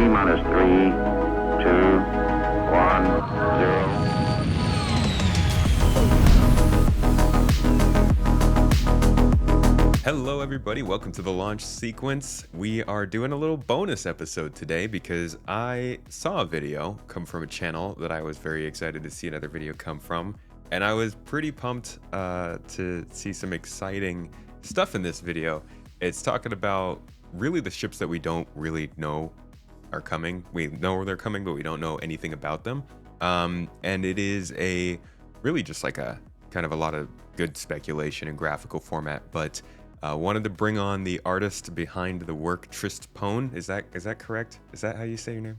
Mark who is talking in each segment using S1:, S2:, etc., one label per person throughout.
S1: T-minus 3, 2, 1, 0.
S2: Hello everybody, welcome to the launch sequence. We are doing a little bonus episode today because I saw a video come from a channel that I was very excited to see another video come from, and I was pretty pumped to see some exciting stuff in this video. It's talking about really the ships that we don't really know are coming. We know they're coming, but we don't know anything about them. And it is a really just like a kind of a lot of good speculation in graphical format, but wanted to bring on the artist behind the work, tristPWN. Is that correct? Is that how you say your name?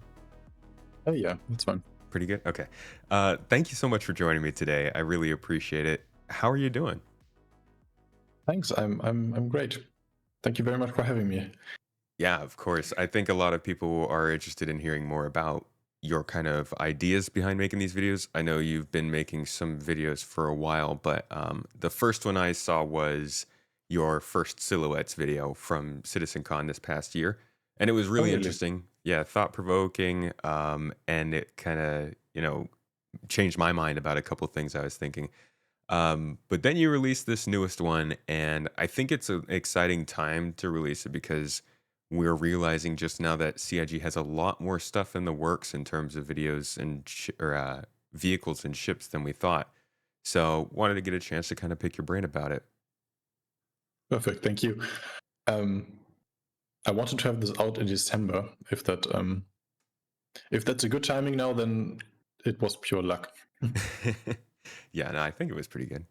S3: Oh yeah, that's fine.
S2: Pretty good. Okay. Thank you so much for joining me today. I really appreciate it. How are you doing?
S3: Thanks. I'm great. Thank you very much for having me.
S2: Yeah, of course. I think a lot of people are interested in hearing more about your kind of ideas behind making these videos. I know you've been making some videos for a while, but the first one I saw was your first silhouettes video from CitizenCon this past year, and it was really interesting. Yeah, thought-provoking, and it kind of changed my mind about a couple things I was thinking. But then you released this newest one, and I think it's an exciting time to release it because we're realizing just now that CIG has a lot more stuff in the works in terms of videos and vehicles and ships than we thought. So wanted to get a chance to kind of pick your brain about it.
S3: Perfect. Thank you. I wanted to have this out in December. If that's a good timing now, then it was pure luck.
S2: Yeah, no, I think it was pretty good.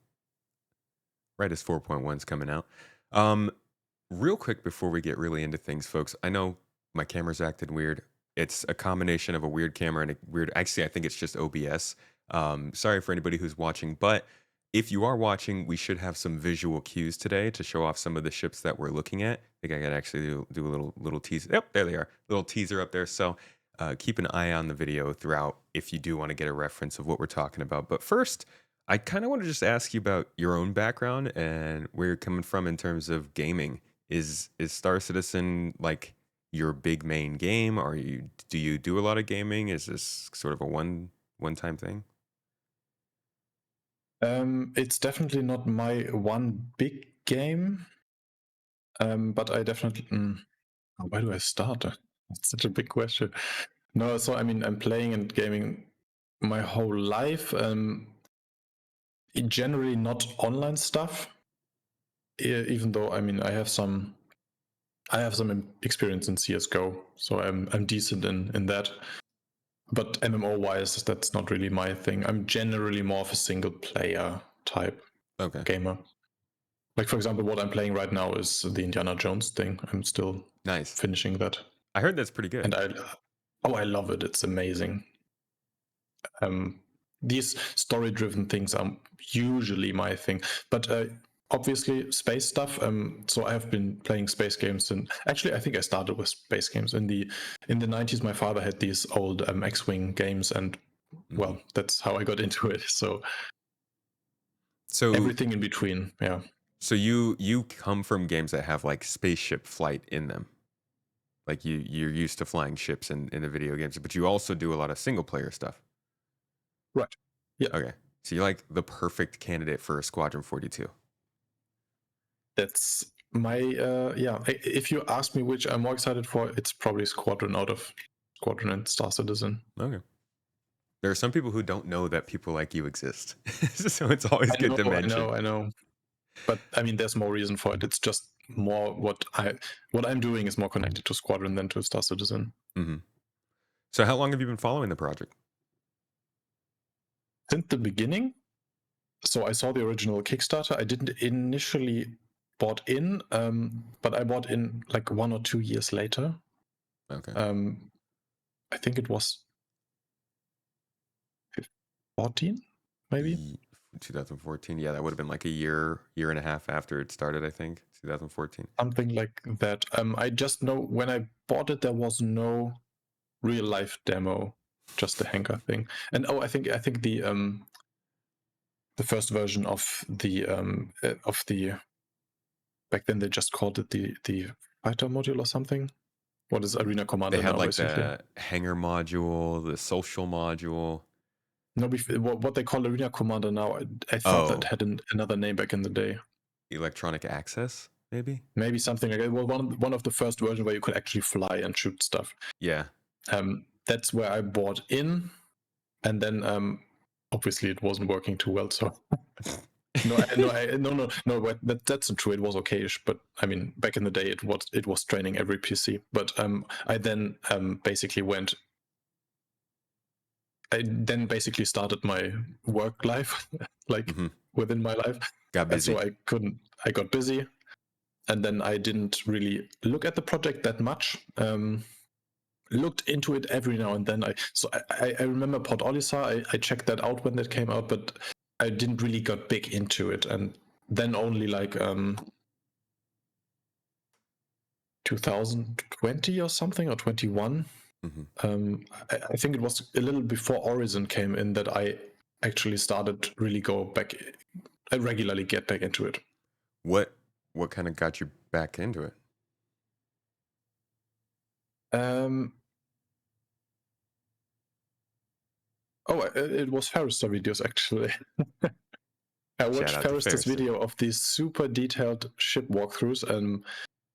S2: Right as 4.1's coming out. Real quick before we get really into things, folks, I know my camera's acted weird. It's a combination of a weird camera and a weird, actually, I think it's just OBS. Sorry for anybody who's watching, but if you are watching, we should have some visual cues today to show off some of the ships that we're looking at. I think I could actually do a little teaser. Yep, there they are. Little teaser up there. So keep an eye on the video throughout if you do want to get a reference of what we're talking about. But first, I kind of want to just ask you about your own background and where you're coming from in terms of gaming. Is Star Citizen like your big main game? Do you do a lot of gaming? Is this sort of a one-time thing?
S3: It's definitely not my one big game, but I definitely. Where do I start? That's such a big question. No, so I mean, I'm playing and gaming my whole life. Generally not online stuff, even though I mean I have some experience in CS:GO, so I'm decent in that. But MMO wise, that's not really my thing. I'm generally more of a single player type gamer. Like for example, what I'm playing right now is the Indiana Jones thing. I'm still finishing that.
S2: I heard that's pretty good.
S3: And I love it. It's amazing. These story-driven things are usually my thing, but obviously space stuff. So I have been playing space games, and actually I think I started with space games in the 90s. My father had these old X-Wing games, and well, that's how I got into it. So everything in between, yeah.
S2: So you come from games that have like spaceship flight in them, like you're used to flying ships in the video games, but you also do a lot of single player stuff.
S3: Right. Yeah.
S2: Okay. So you're like the perfect candidate for Squadron 42.
S3: That's my yeah. If you ask me which I'm more excited for, it's probably Squadron out of Squadron and Star Citizen.
S2: Okay. There are some people who don't know that people like you exist, so it's always good to mention.
S3: I know. But I mean, there's more reason for it. It's just more what I'm doing is more connected to Squadron than to Star Citizen.
S2: Mm-hmm. So how long have you been following the project?
S3: Since the beginning. So I saw the original Kickstarter. I didn't initially bought in, but I bought in like 1 or 2 years later.
S2: Okay.
S3: I think it was 14, maybe
S2: 2014. Yeah, that would have been like a year and a half after it started. I think 2014.
S3: Something like that. I just know when I bought it, there was no real life demo, just the Hangar thing. And I think the first version of the back then they just called it the fighter module or something. What is Arena
S2: They
S3: Commander
S2: had
S3: now,
S2: like
S3: basically?
S2: the hanger module, the social module.
S3: No, what they call Arena Commander now, I thought that
S2: Oh,
S3: had another name back in the day.
S2: electronic access, maybe?
S3: Maybe something like that. Well, one of the first versions where you could actually fly and shoot stuff.
S2: Yeah.
S3: That's where I bought in, and then obviously it wasn't working too well. So no. But that's not true. It was okayish, but I mean, back in the day, it was training every PC. But I then basically went. I then basically started my work life, like
S2: hmm
S3: within my life,
S2: Got
S3: and so
S2: busy.
S3: I couldn't. I got busy, and then I didn't really look at the project that much. Looked into it every now and then. I remember Port Olisar. I checked that out when that came out, but I didn't really got big into it, and then only like 2020 or something, or 21.
S2: hmm
S3: I think it was a little before Horizon came in that I actually started really go back. I regularly get back into it.
S2: What kind of got you back into it?
S3: Um, it was Ferrister videos actually. I
S2: Shout
S3: watched
S2: out to
S3: Ferrister's
S2: Ferris.
S3: video of these super detailed ship walkthroughs,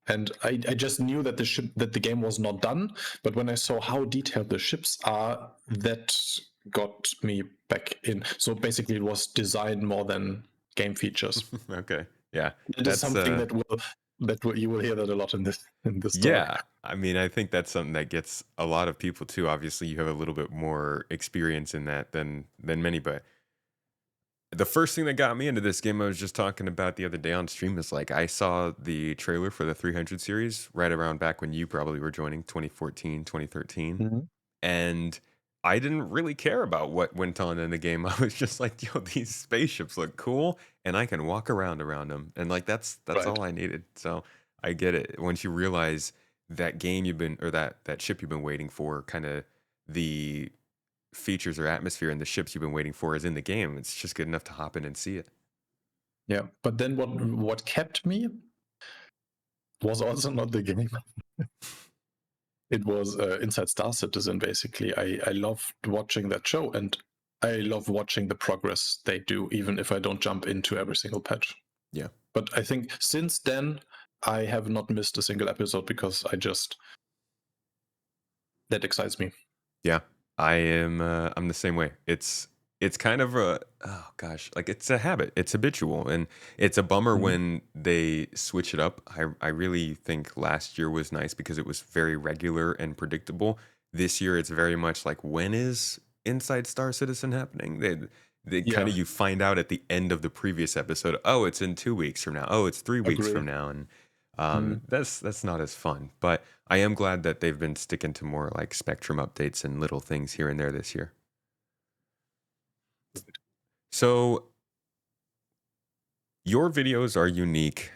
S3: and I just knew that the game was not done. But when I saw how detailed the ships are, that got me back in. So basically, it was design more than game features.
S2: Okay. Yeah.
S3: It is
S2: That's
S3: something that you will hear that a lot in this talk.
S2: yeah. I mean, I think that's something that gets a lot of people too. Obviously, you have a little bit more experience in that than many, but the first thing that got me into this game I was just talking about the other day on stream is like I saw the trailer for the 300 series right around back when you probably were joining 2014, 2013.
S3: Mhm.
S2: And I didn't really care about what went on in the game. I was just like, yo, these spaceships look cool and I can walk around them. And like that's
S3: Right.
S2: all I needed. So I get it. Once you realize that game you've been or that ship you've been waiting for, kind of the features or atmosphere and the ships you've been waiting for is in the game. It's just good enough to hop in and see it.
S3: Yeah. But then what kept me was also not the game. It was Inside Star Citizen. Basically, I loved watching that show, and I love watching the progress they do, even if I don't jump into every single patch.
S2: Yeah.
S3: But I think since then, I have not missed a single episode because that excites me.
S2: Yeah. I'm the same way. It's kind of a oh gosh, like it's a habit. It's habitual and it's a bummer
S3: Mhm.
S2: when they switch it up. I really think last year was nice because it was very regular and predictable. This year it's very much like when is Inside Star Citizen happening? They kind
S3: Yeah,
S2: of you find out at the end of the previous episode, oh, it's in 2 weeks from now. Oh, it's 3 weeks
S3: agree.
S2: from now. And
S3: Mm.
S2: that's not as fun. But I am glad that they've been sticking to more like Spectrum updates and little things here and there this year. So your videos are unique.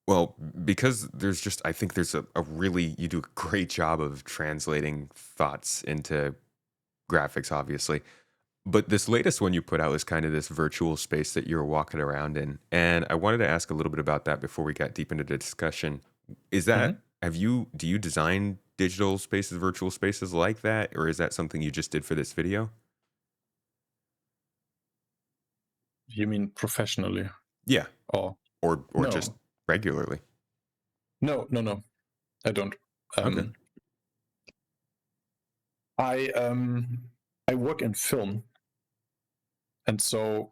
S2: Well, because there's just I think there's a really you do a great job of translating thoughts into graphics, obviously. But this latest one you put out is kind of this virtual space that you're walking around in. And I wanted to ask a little bit about that before we got deep into the discussion. Is that
S3: Mhm.
S2: do you design digital spaces, virtual spaces like that, or is that something you just did for this video?
S3: You mean professionally?
S2: Yeah,
S3: Or
S2: or just
S3: no,
S2: regularly.
S3: no. I don't.
S2: Okay.
S3: Um, I um, I work in film, and so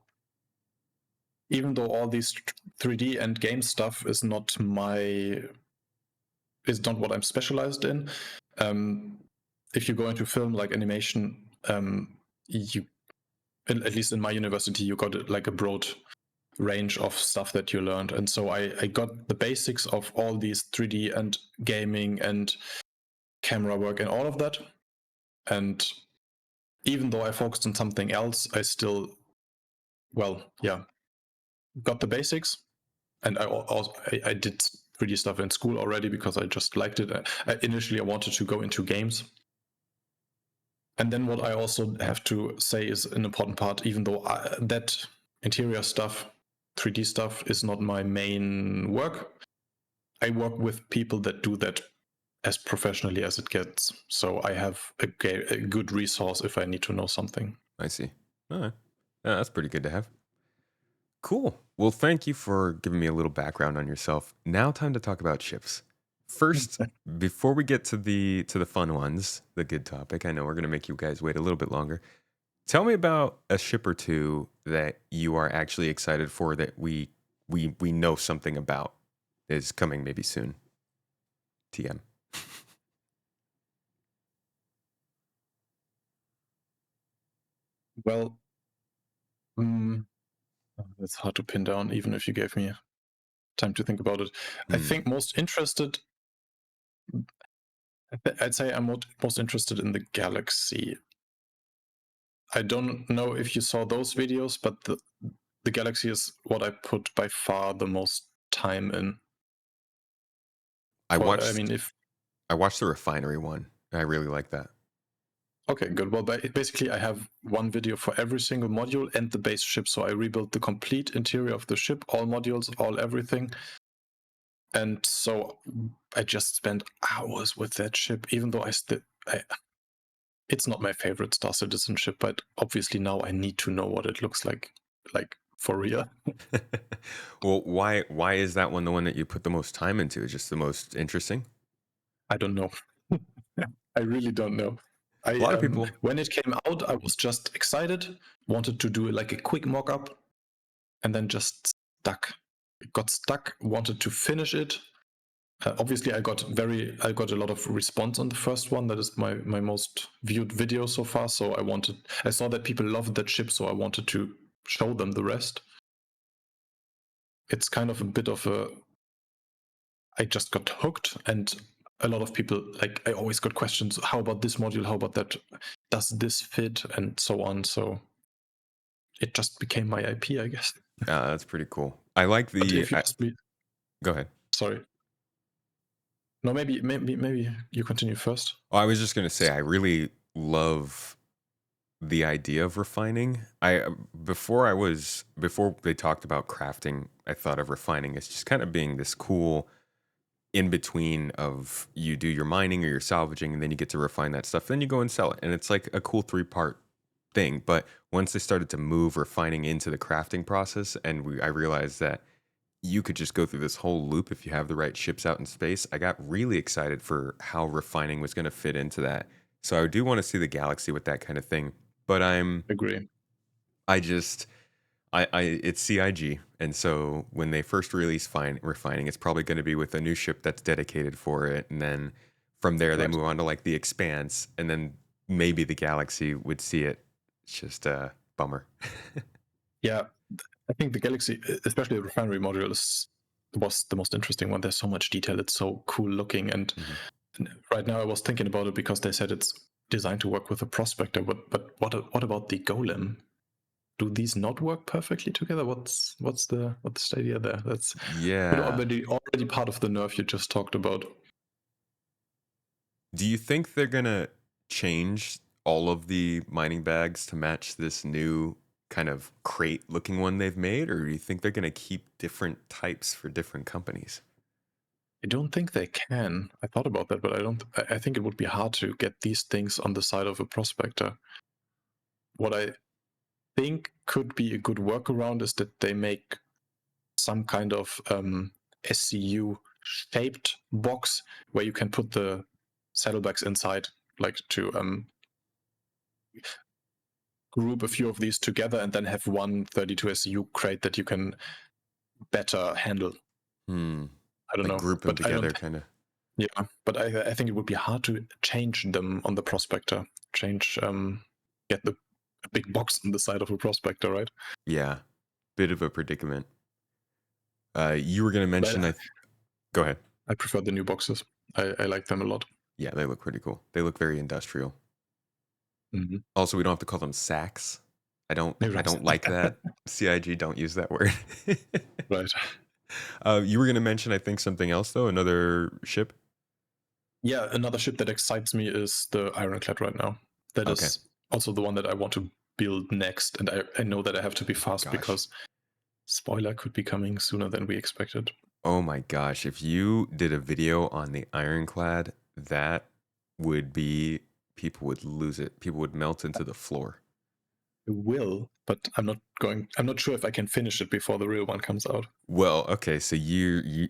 S3: even though all these 3D and game stuff is not what I'm specialized in. If you go into film like animation, you at least in my university you got like a broad range of stuff that you learned, and so I got the basics of all these 3D and gaming and camera work and all of that. And even though I focused on something else, I still, well, yeah, got the basics. And I did 3D stuff in school already because I just liked it. Initially, I wanted to go into games. And then what I also have to say is an important part, even though that interior stuff, 3D stuff is not my main work, I work with people that do that as professionally as it gets. So I have a good resource if I need to know something.
S2: I see. All right. Yeah, that's pretty good to have. Cool. Well, thank you for giving me a little background on yourself. Now, time to talk about ships. First, before we get to the fun ones, the good topic. I know we're gonna make you guys wait a little bit longer. Tell me about a ship or two that you are actually excited for that we know something about is coming maybe soon. TM.
S3: Well, it's hard to pin down, even if you gave me time to think about it. I
S2: Hmm.
S3: think most interested, I'd say I'm most interested in the Galaxy. I don't know if you saw those videos, but the Galaxy is what I put by far the most time in.
S2: I
S3: I
S2: watched
S3: mean, if
S2: I watched the refinery one. I really like that.
S3: okay, good. Well, basically, I have one video for every single module and the base ship. So I rebuilt the complete interior of the ship, all modules, all everything. And so I just spent hours with that ship, even though it's not my favorite Star Citizen ship, but obviously now I need to know what it looks like for real.
S2: Well, why is that one the one that you put the most time into? Just the most interesting?
S3: I don't know. I really don't know.
S2: A lot of people.
S3: When it came out, I was just excited, wanted to do like a quick mock-up, and then just stuck. Got stuck, wanted to finish it. Obviously, I got a lot of response on the first one. That is my most viewed video so far. So I saw that people loved that ship, so I wanted to show them the rest. It's kind of a bit of I just got hooked, and a lot of people, like, I always got questions, how about this module, how about that, does this fit, and so on. So it just became my IP, I guess.
S2: That's pretty cool. I like
S3: But
S2: the.
S3: if you ask me,
S2: Go ahead.
S3: sorry, no, maybe you continue first.
S2: Oh, I was just gonna say I really love the idea of refining. Before they talked about crafting, I thought of refining as just kind of being this cool in between of you do your mining or your salvaging and then you get to refine that stuff, then you go and sell it. And it's like a cool three-part thing. But once they started to move refining into the crafting process and I realized that you could just go through this whole loop if you have the right ships out in space, I got really excited for how refining was going to fit into that. So I do want to see the galaxy with that kind of thing. But
S3: Agree.
S2: I just it's CIG, and so when they first release refining, it's probably going to be with a new ship that's dedicated for it, and then from there they
S3: Right.
S2: move on to like the Expanse, and then maybe the Galaxy would see it. It's just a bummer.
S3: Yeah, I think the Galaxy, especially the refinery module, was the most interesting one. There's so much detail. It's so cool looking. And
S2: Mhm.
S3: right now I was thinking about it because they said it's designed to work with a prospector. But what about the golem? Do these not work perfectly together? What's the idea there? That's
S2: Yeah.
S3: already part of the nerf you just talked about.
S2: Do you think they're gonna change all of the mining bags to match this new kind of crate looking one they've made, or do you think they're gonna keep different types for different companies?
S3: I don't think they can. I thought about that, but I don't. I think it would be hard to get these things on the side of a prospector. What I think could be a good workaround is that they make some kind of SCU shaped box where you can put the saddlebags inside, like to group a few of these together and then have one 32 SCU crate that you can better handle.
S2: Hmm.
S3: I don't
S2: Like
S3: know,
S2: group them
S3: but I
S2: together,
S3: don't.
S2: kind of.
S3: Yeah, but I think it would be hard to change them on the prospector. Get the a big box on the side of a prospector, right?
S2: Yeah, bit of a predicament. You were gonna
S3: But
S2: mention, go ahead.
S3: I prefer the new boxes. I like them a lot.
S2: Yeah, they look pretty cool. They look very industrial.
S3: Mm-hmm.
S2: Also, we don't have to call them sacks. I
S3: Right.
S2: don't like that. CIG don't use that word.
S3: Right.
S2: You were gonna mention, I think, something else though. Another ship.
S3: Yeah, another ship that excites me is the Ironclad right now. That
S2: Okay.
S3: is also the one that I want to build next, and I know that I have to be fast
S2: Gosh.
S3: because spoiler could be coming sooner than we expected.
S2: Oh my gosh. If you did a video on the Ironclad, that would be, people would lose it. People would melt into the floor.
S3: I will, but I'm not sure if I can finish it before the real one comes out.
S2: Well, okay, so you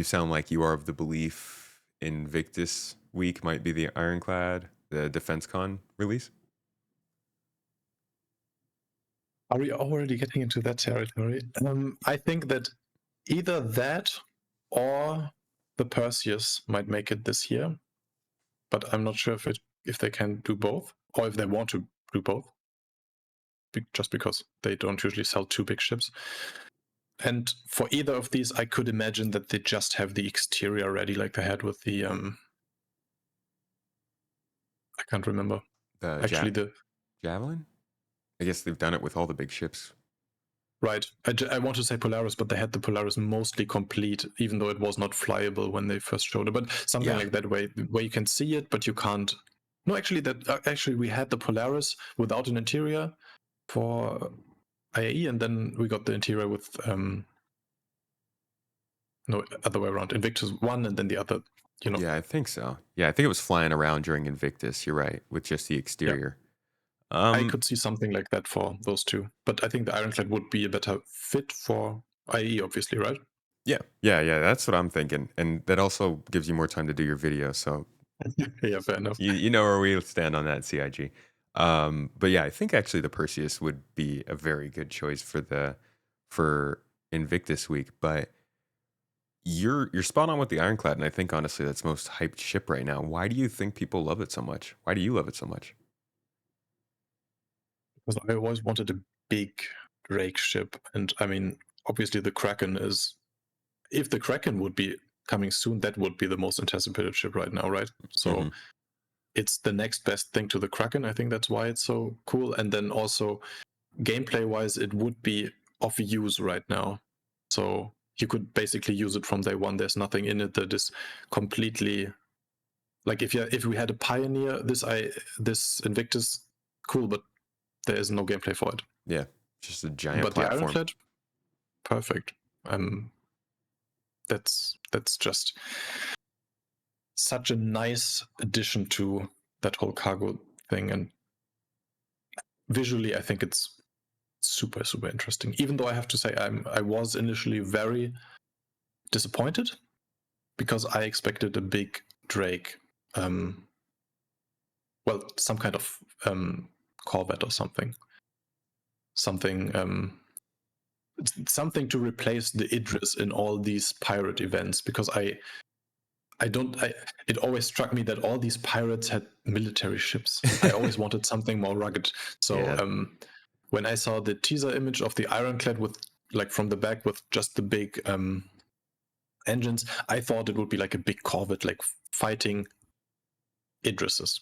S2: sound like you are of the belief Invictus Week might be the Ironclad, the DefenseCon release.
S3: Are we already getting into that territory? I think that either that or the Perseus might make it this year, but I'm not sure if they can do both or if they want to do both, just because they don't usually sell two big ships. And for either of these, I could imagine that they just have the exterior ready, like they had with the I can't remember.
S2: The
S3: Actually, the
S2: Javelin? I guess they've done it with all the big ships.
S3: right. I want to say Polaris, but they had the Polaris mostly complete, even though it was not flyable when they first showed it. But something
S2: Yeah.
S3: like that, where you can see it, but you can't. No, actually we had the Polaris without an interior for IAE, and then we got the interior with no, other way around. Invictus one, and then the other.
S2: Yeah, I think so. Yeah, I think it was flying around during Invictus. You're right, with just the
S3: Yeah.
S2: exterior.
S3: I could see something like that for those two, but I think the Ironclad would be a better fit for IE, obviously, right?
S2: Yeah. That's what I'm thinking, and that also gives you more time to do your video. So
S3: Yeah, fair enough.
S2: you know where we stand on that, CIG. But yeah, I think actually the Perseus would be a very good choice for Invictus Week. But you're spot on with the Ironclad, and I think honestly that's most hyped ship right now. Why do you think people love it so much? Why do you love it so much?
S3: Because I always wanted a big Drake ship, and I mean, obviously the Kraken is. If the Kraken would be coming soon, that would be the most anticipated ship right now, right? So it's the next best thing to the Kraken. I think that's why it's so cool. And then also gameplay wise, it would be of use right now. So you could basically use it from day one. There's nothing in it that is completely like if we had a Pioneer, this Invictus, cool, but there is no gameplay for it.
S2: Yeah, just a giant
S3: But
S2: platform.
S3: the Ironclad, perfect. That's just such a nice addition to that whole cargo thing, and visually, I think it's super interesting. Even though I have to say, I was initially very disappointed because I expected a big Drake, well, some kind of Corvette or something, something to replace the Idris in all these pirate events, because it always struck me that all these pirates had military ships. I always wanted something more rugged. So
S2: Yeah.
S3: when I saw the teaser image of the Ironclad with like from the back with just the big engines, I thought it would be like a big Corvette, like fighting Idrises.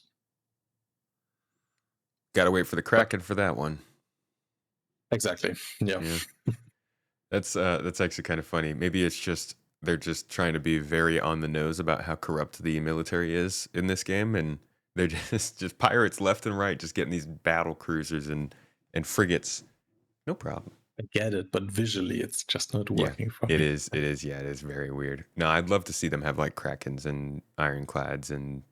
S2: Gotta wait for the Kraken for that one.
S3: Exactly. Yeah.
S2: That's actually kind of funny. Maybe it's just they're just trying to be very on the nose about how corrupt the military is in this game, and they're just pirates left and right, just getting these battle cruisers and frigates. No problem.
S3: I get it, but visually it's just not working for
S2: It
S3: me.
S2: is. It is. Yeah, it is very weird. No, I'd love to see them have like Krakens and Ironclads and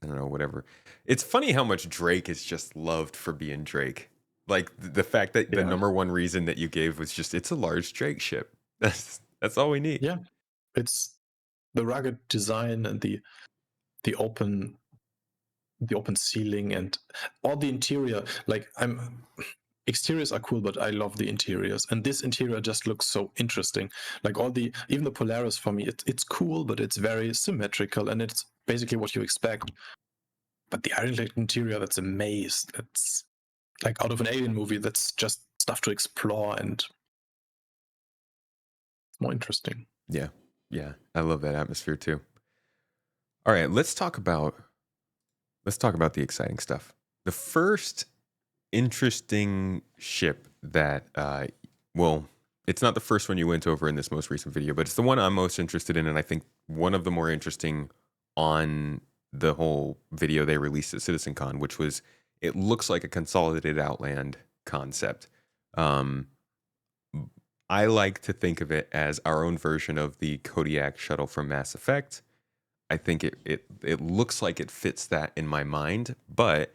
S2: I don't know, whatever. It's funny how much Drake is just loved for being Drake. Like the fact that the
S3: Yeah.
S2: number one reason that you gave was just it's a large Drake ship. That's all we need.
S3: Yeah. It's the rugged design and the open ceiling and all the interior. Like exteriors are cool, but I love the interiors, and this interior just looks so interesting. Like even the Polaris for me, it's cool, but it's very symmetrical and it's basically what you expect. But the Ironclad interior, that's a maze. That's like out of an alien movie. That's just stuff to explore, and it's more interesting.
S2: Yeah. I love that atmosphere too. All right, let's talk about the exciting stuff. The first interesting ship that well, it's not the first one you went over in this most recent video, but it's the one I'm most interested in, and I think one of the more interesting on the whole video they released at CitizenCon, which was it looks like a consolidated Outland concept. I like to think of it as our own version of the Kodiak shuttle from Mass Effect. I think it looks like it fits that in my mind. But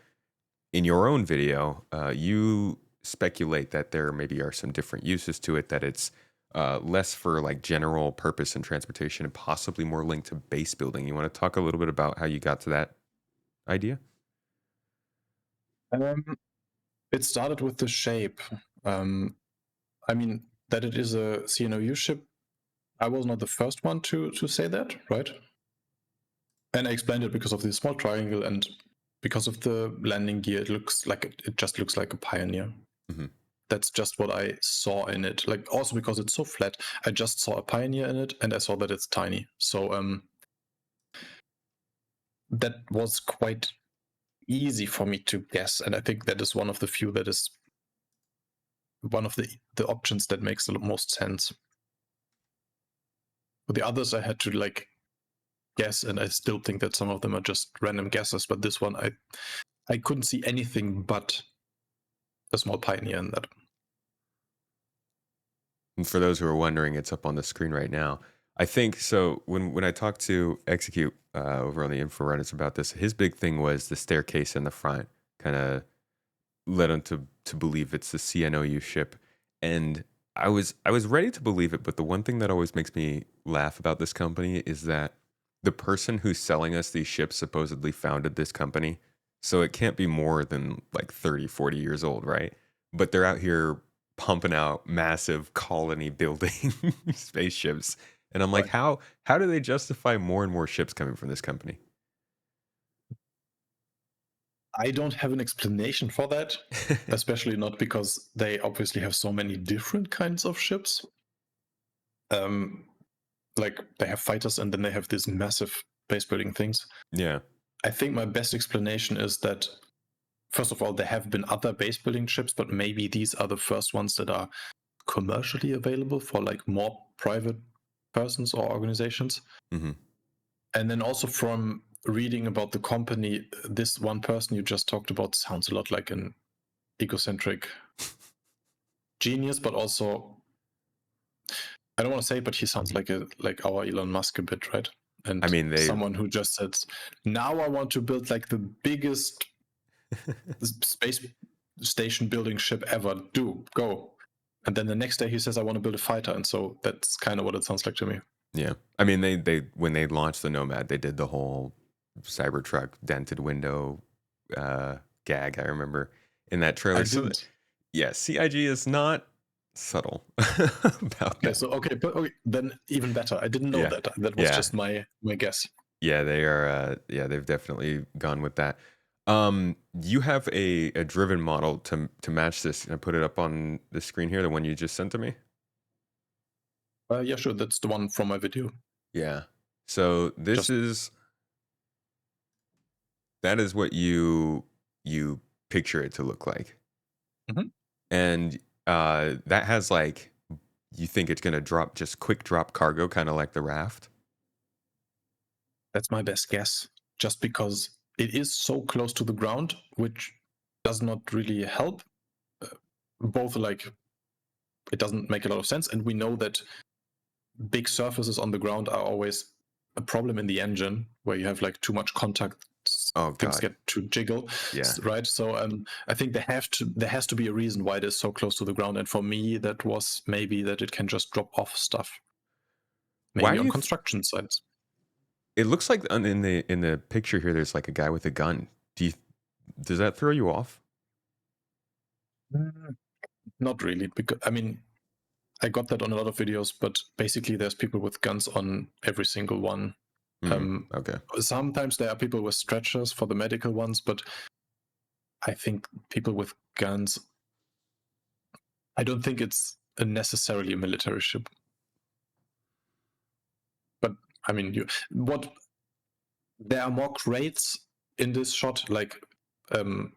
S2: in your own video, you speculate that there maybe are some different uses to it, that it's less for like general purpose and transportation and possibly more linked to base building. You want to talk a little bit about how you got to that idea?
S3: Um, it started with the shape. I mean, that it is a CNOU ship. I was not the first one to say that, right? And I explained it because of the small triangle and because of the landing gear. It just looks like a Pioneer.
S2: Hmm.
S3: That's just what I saw in it. Like also because it's so flat, I just saw a Pioneer in it, and I saw that it's tiny. So that was quite easy for me to guess, and I think that is one of the few that is one of the options that makes the most sense. For the others, I had to like guess, and I still think that some of them are just random guesses. But this one, I couldn't see anything but a small Pioneer in that.
S2: And for those who are wondering, it's up on the screen right now. I think so. When I talked to Execute over on the Inforunners about this, his big thing was the staircase in the front, kind of led him to believe it's the CNOU ship, and I was ready to believe it. But the one thing that always makes me laugh about this company is that the person who's selling us these ships supposedly founded this company, so it can't be more than like 30, 40 years old, right? But they're out here pumping out massive colony building spaceships, and I'm like,
S3: Right.
S2: how do they justify more and more ships coming from this company?
S3: I don't have an explanation for that, especially not because they obviously have so many different kinds of ships. Um, like they have fighters and then they have these massive base building things.
S2: Yeah.
S3: I think my best explanation is that first of all, there have been other base building ships, but maybe these are the first ones that are commercially available for like more private persons or organizations.
S2: Hmm.
S3: And then also from reading about the company, this one person you just talked about sounds a lot like an egocentric genius, but also I don't want to say it, but he sounds like our Elon Musk a bit, right?
S2: I
S3: And
S2: mean, they
S3: someone who just said, "Now I want to build like the biggest space station building ship ever. Do go." And then the next day he says, "I want to build a fighter," and so that's kind of what it sounds like to me.
S2: Yeah. I mean, they when they launched the Nomad, they did the whole Cybertruck dented window gag. I remember in that
S3: I
S2: trailer. So
S3: didn't.
S2: yeah, CIG is not subtle about
S3: Okay,
S2: that.
S3: so but okay, then even better. I didn't know
S2: Yeah.
S3: that. That was
S2: Yeah.
S3: just my guess.
S2: Yeah, they are yeah, they've definitely gone with that. You have a driven model to match this. Can I put it up on the screen here, the one you just sent to me?
S3: Yeah, sure. That's the one from my video.
S2: Yeah. So this
S3: Just
S2: is that is what you picture it to look like.
S3: Mhm.
S2: And that has like, you think it's gonna drop just quick drop cargo, kind of like the raft?
S3: That's my best guess. Just because it is so close to the ground, which does not really help. Uh, Both like it doesn't make a lot of sense, and we know that big surfaces on the ground are always a problem in the engine where you have like too much contact,
S2: Oh
S3: things
S2: God,
S3: get to jiggle,
S2: yeah.
S3: right? So I think there has to be a reason why it is so close to the ground, and for me that was maybe that it can just drop off stuff,
S2: Why
S3: maybe
S2: do
S3: on
S2: you?
S3: construction sites.
S2: It looks like in the picture here, there's like a guy with a gun. Do you? Does that throw you off?
S3: Mm, Not really, because I mean I got that on a lot of videos, but basically there's people with guns on every single one.
S2: Mm,
S3: Um,
S2: okay.
S3: Sometimes there are people with stretchers for the medical ones, but I think people with guns, I don't think it's a necessarily a military ship. But I mean, there are more crates in this shot, like um,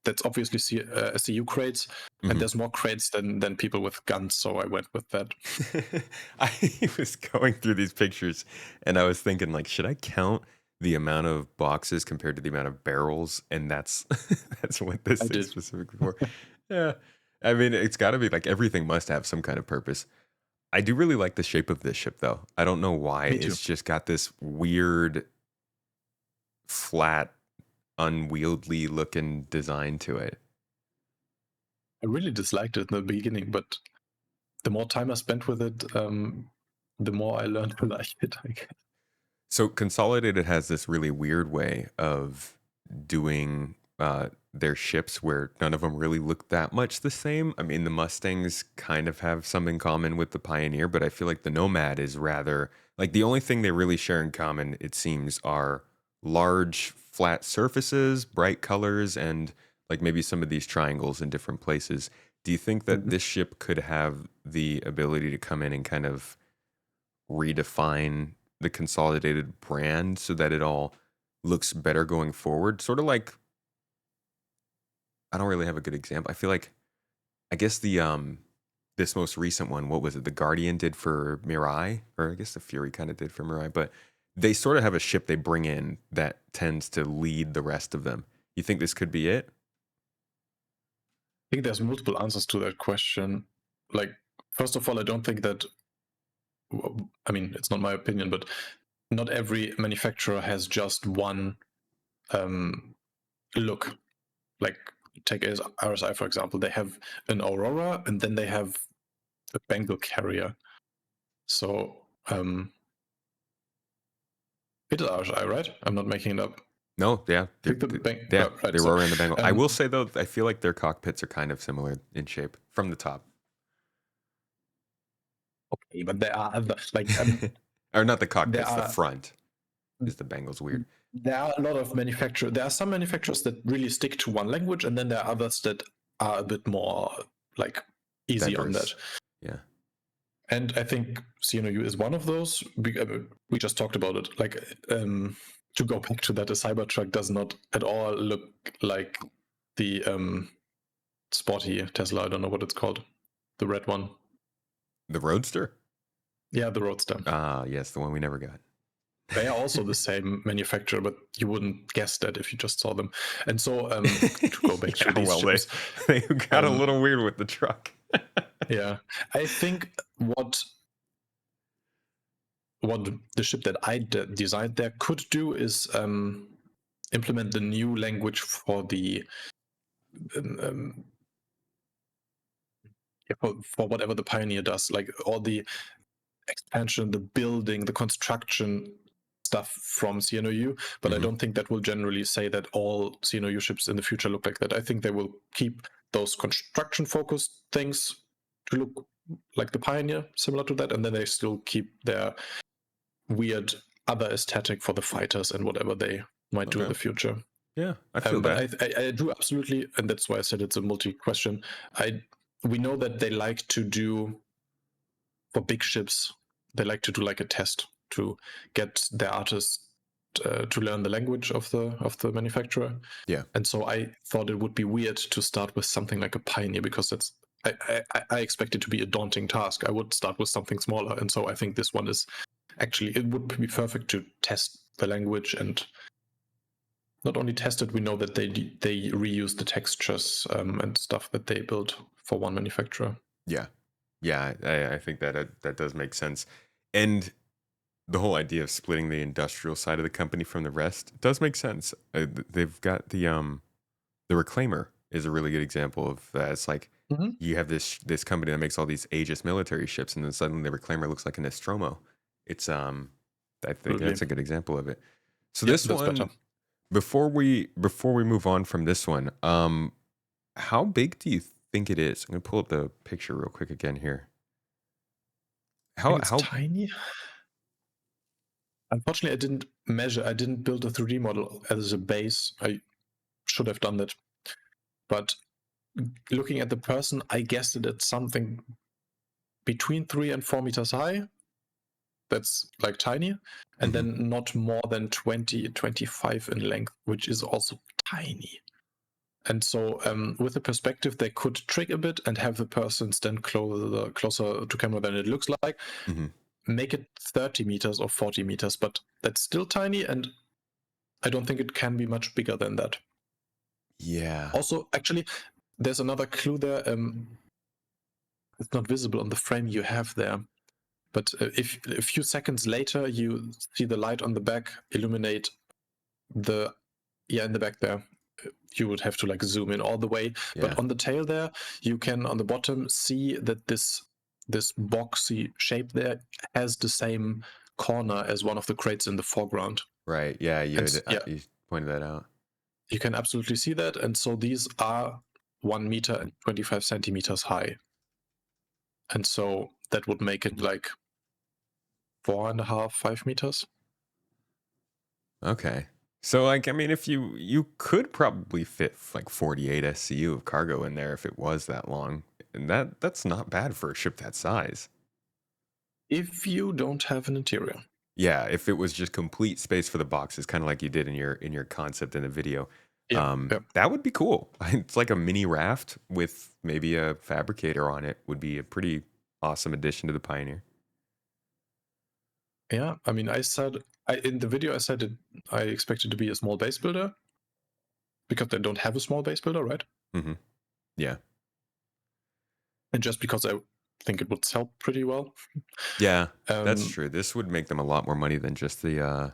S3: that's obviously SCU crates, and
S2: Mhm.
S3: there's more crates than people with guns. So I went with that.
S2: I was going through these pictures and I was thinking, like, should I count the amount of boxes compared to the amount of barrels? And that's that's what this
S3: I
S2: thing's
S3: did.
S2: specifically for. Yeah. I mean, it's got to be like everything must have some kind of purpose. I do really like the shape of this ship, though. I don't know why.
S3: Me too.
S2: It's just got this weird, flat, unwieldy looking design to it.
S3: I really disliked it in the beginning, but the more time I spent with it, the more I learned to like it, I guess.
S2: So Consolidated has this really weird way of doing their ships where none of them really look that much the same. I mean, the Mustangs kind of have some in common with the Pioneer, but I feel like the Nomad is rather like the only thing they really share in common, it seems, are large flat surfaces, bright colors, and like maybe some of these triangles in different places. Do you think that
S3: Mhm.
S2: this ship could have the ability to come in and kind of redefine the Consolidated brand so that it all looks better going forward? Sort of like, I don't really have a good example. I feel like, I guess the this most recent one, what was it? The Guardian did for Mirai, or I guess the Fury kind of did for Mirai, but they sort of have a ship they bring in that tends to lead the rest of them. You think this could be it?
S3: I think there's multiple answers to that question. Like, first of all, I don't think that, I mean, it's not my opinion, but not every manufacturer has just one look. Like, take RSI, for example. They have an Aurora, and then they have a Bengal carrier. So, it is RSI, right? I'm not making it up.
S2: No, yeah,
S3: I think
S2: yeah,
S3: right.
S2: the
S3: So,
S2: Aurora and the Bengal. I will
S3: um,
S2: say though, I feel like their cockpits are kind of similar in shape from the top.
S3: okay, but there are other, like,
S2: Or not the
S3: there
S2: cockpits, the
S3: are
S2: front is the Bengals weird.
S3: there are a lot of manufacturers. There are some manufacturers that really stick to one language, and then there are others that are a bit more like easy on that.
S2: Diverse. Yeah.
S3: And I think CNOU is one of those. We just talked about it. Like, to go back to that, a Cybertruck does not at all look like the sporty Tesla. I don't know what it's called, the red one.
S2: The Roadster?
S3: Yeah, the Roadster.
S2: Ah, yes, the one we never got.
S3: They are also the same manufacturer, but you wouldn't guess that if you just saw them. And so, to go back to
S2: Yeah,
S3: these
S2: well,
S3: ships,
S2: they got a little weird with the truck.
S3: yeah, I think what the ship that I designed there could do is implement the new language for the um, yeah, for whatever the Pioneer does, like all the expansion, the building, the construction stuff from CNOU. But I
S2: Mhm.
S3: don't think that will generally say that all CNOU ships in the future look like that. I think they will keep those construction focused things to look like the Pioneer, similar to that, and then they still keep their weird other aesthetic for the fighters and whatever they might do in
S2: Okay.
S3: the future.
S2: Yeah, I feel
S3: But
S2: that.
S3: I do absolutely, and that's why I said it's a multi question. We know that they like to do for big ships. They like to do like a test to get their artists to learn the language of the manufacturer.
S2: Yeah.
S3: And so I thought it would be weird to start with something like a Pioneer because that's I expect it to be a daunting task. I would start with something smaller, and so I think this one is actually it would be perfect to test the language and not only test it. We know that they reuse the textures and stuff that they built for one manufacturer.
S2: Yeah. Yeah, I think that that does make sense. And the whole idea of splitting the industrial side of the company from the rest does make sense. They've got the Reclaimer is a really good example of that. It's like
S3: Mm-hmm.
S2: you have this company that makes all these Aegis military ships, and then suddenly the Reclaimer looks like a Nostromo. It's I think
S3: Absolutely.
S2: that's a good example of it. So
S3: Yeah,
S2: this
S3: that's better.
S2: one, before we move on from this one, how big do you think it is? I'm gonna pull up the picture real quick again here.
S3: I think it's
S2: How
S3: tiny. Unfortunately, I didn't measure. I didn't build a 3D model as a base. I should have done that. But looking at the person, I guessed it at something between 3 and 4 meters high. That's like tiny. And
S2: Mhm.
S3: then not more than 20, 25 in length, which is also tiny. And so, with the perspective, they could trick a bit and have the person stand closer to camera than it looks like.
S2: Mhm.
S3: Make it 30 meters or 40 meters, but that's still tiny, and I don't think it can be much bigger than that.
S2: Yeah.
S3: Also, actually, there's another clue there. It's not visible on the frame you have there. But if a few seconds later you see the light on the back illuminate the in the back there, you would have to like zoom in all the way.
S2: Yeah.
S3: But on the tail there, you can on the bottom see that this boxy shape there has the same corner as one of the crates in the foreground.
S2: Right. Yeah. You
S3: And
S2: had,
S3: yeah,
S2: you pointed that out.
S3: you can absolutely see that. And so these are 1 meter and 25 centimeters high. And so that would make it like 4.5, 5 meters.
S2: Okay. So like, I mean, if you could probably fit like 48 SCU of cargo in there if it was that long, and that's not bad for a ship that size.
S3: If you don't have an interior.
S2: Yeah, if it was just complete space for the boxes, kind of like you did in your concept in the video,
S3: Yeah.
S2: that would be cool. It's like a mini raft with maybe a fabricator on it would be a pretty awesome addition to the Pioneer.
S3: Yeah. I mean, in the video, I said I expect it to be a small base builder because they don't have a small base builder, right?
S2: Mm-hmm. Yeah.
S3: And just because I think it would sell pretty well.
S2: Yeah, that's true. This would make them a lot more money than just the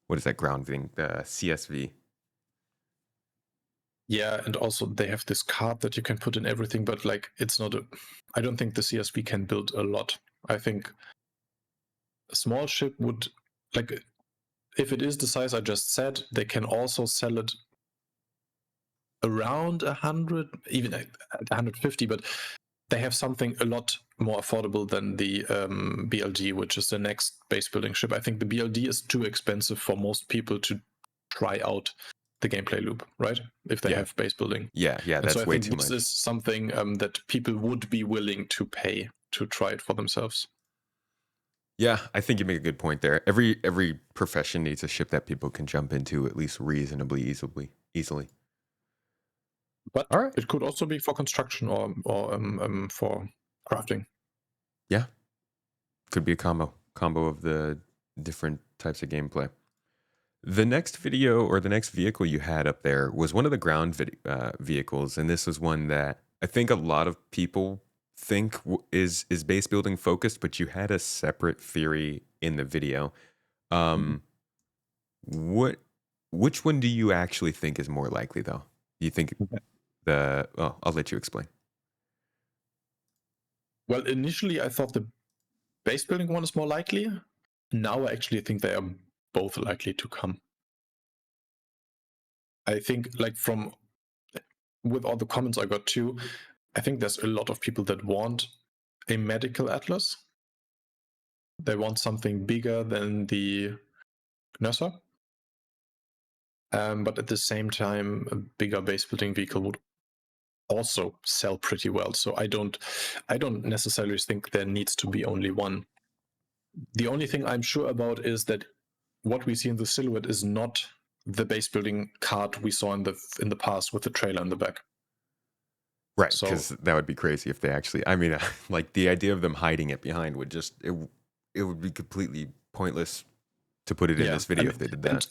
S2: what is that ground thing? The CSV.
S3: Yeah, and also they have this card that you can put in everything, but like it's not I don't think the CSV can build a lot. I think a small ship would, like, if it is the size I just said, they can also sell it around 100, even at 150, but they have something a lot more affordable than the BLD, which is the next base building ship. I think the BLD is too expensive for most people to try out the gameplay loop, right? If they have base building.
S2: Yeah,
S3: And so
S2: that's
S3: I
S2: way
S3: think
S2: too
S3: this
S2: much.
S3: is something that people would be willing to pay to try it for themselves.
S2: Yeah, I think you make a good point there. Every profession needs a ship that people can jump into at least reasonably easily.
S3: But
S2: All right.
S3: it could also be for construction or for crafting.
S2: Yeah. Could be a combo of the different types of gameplay. The next video or the next vehicle you had up there was one of the ground vehicles, and this was one that I think a lot of people think is base building focused, but you had a separate theory in the video. Um, what which one do you actually think is more likely, though? Do you think I'll let you explain.
S3: Well, initially I thought the base building one is more likely. Now I actually think they are both likely to come. I think, like, with all the comments I got too, I think there's a lot of people that want a medical atlas. They want something bigger than the Nurser. But at the same time, a bigger base building vehicle would also sell pretty well. So I don't necessarily think there needs to be only one. The only thing I'm sure about is that what we see in the silhouette is not the base building card we saw in the past with the trailer in the back.
S2: Right,
S3: So
S2: because that would be crazy if they actually. I mean, like the idea of them hiding it behind would just it would be completely pointless to put it in this video if they did that.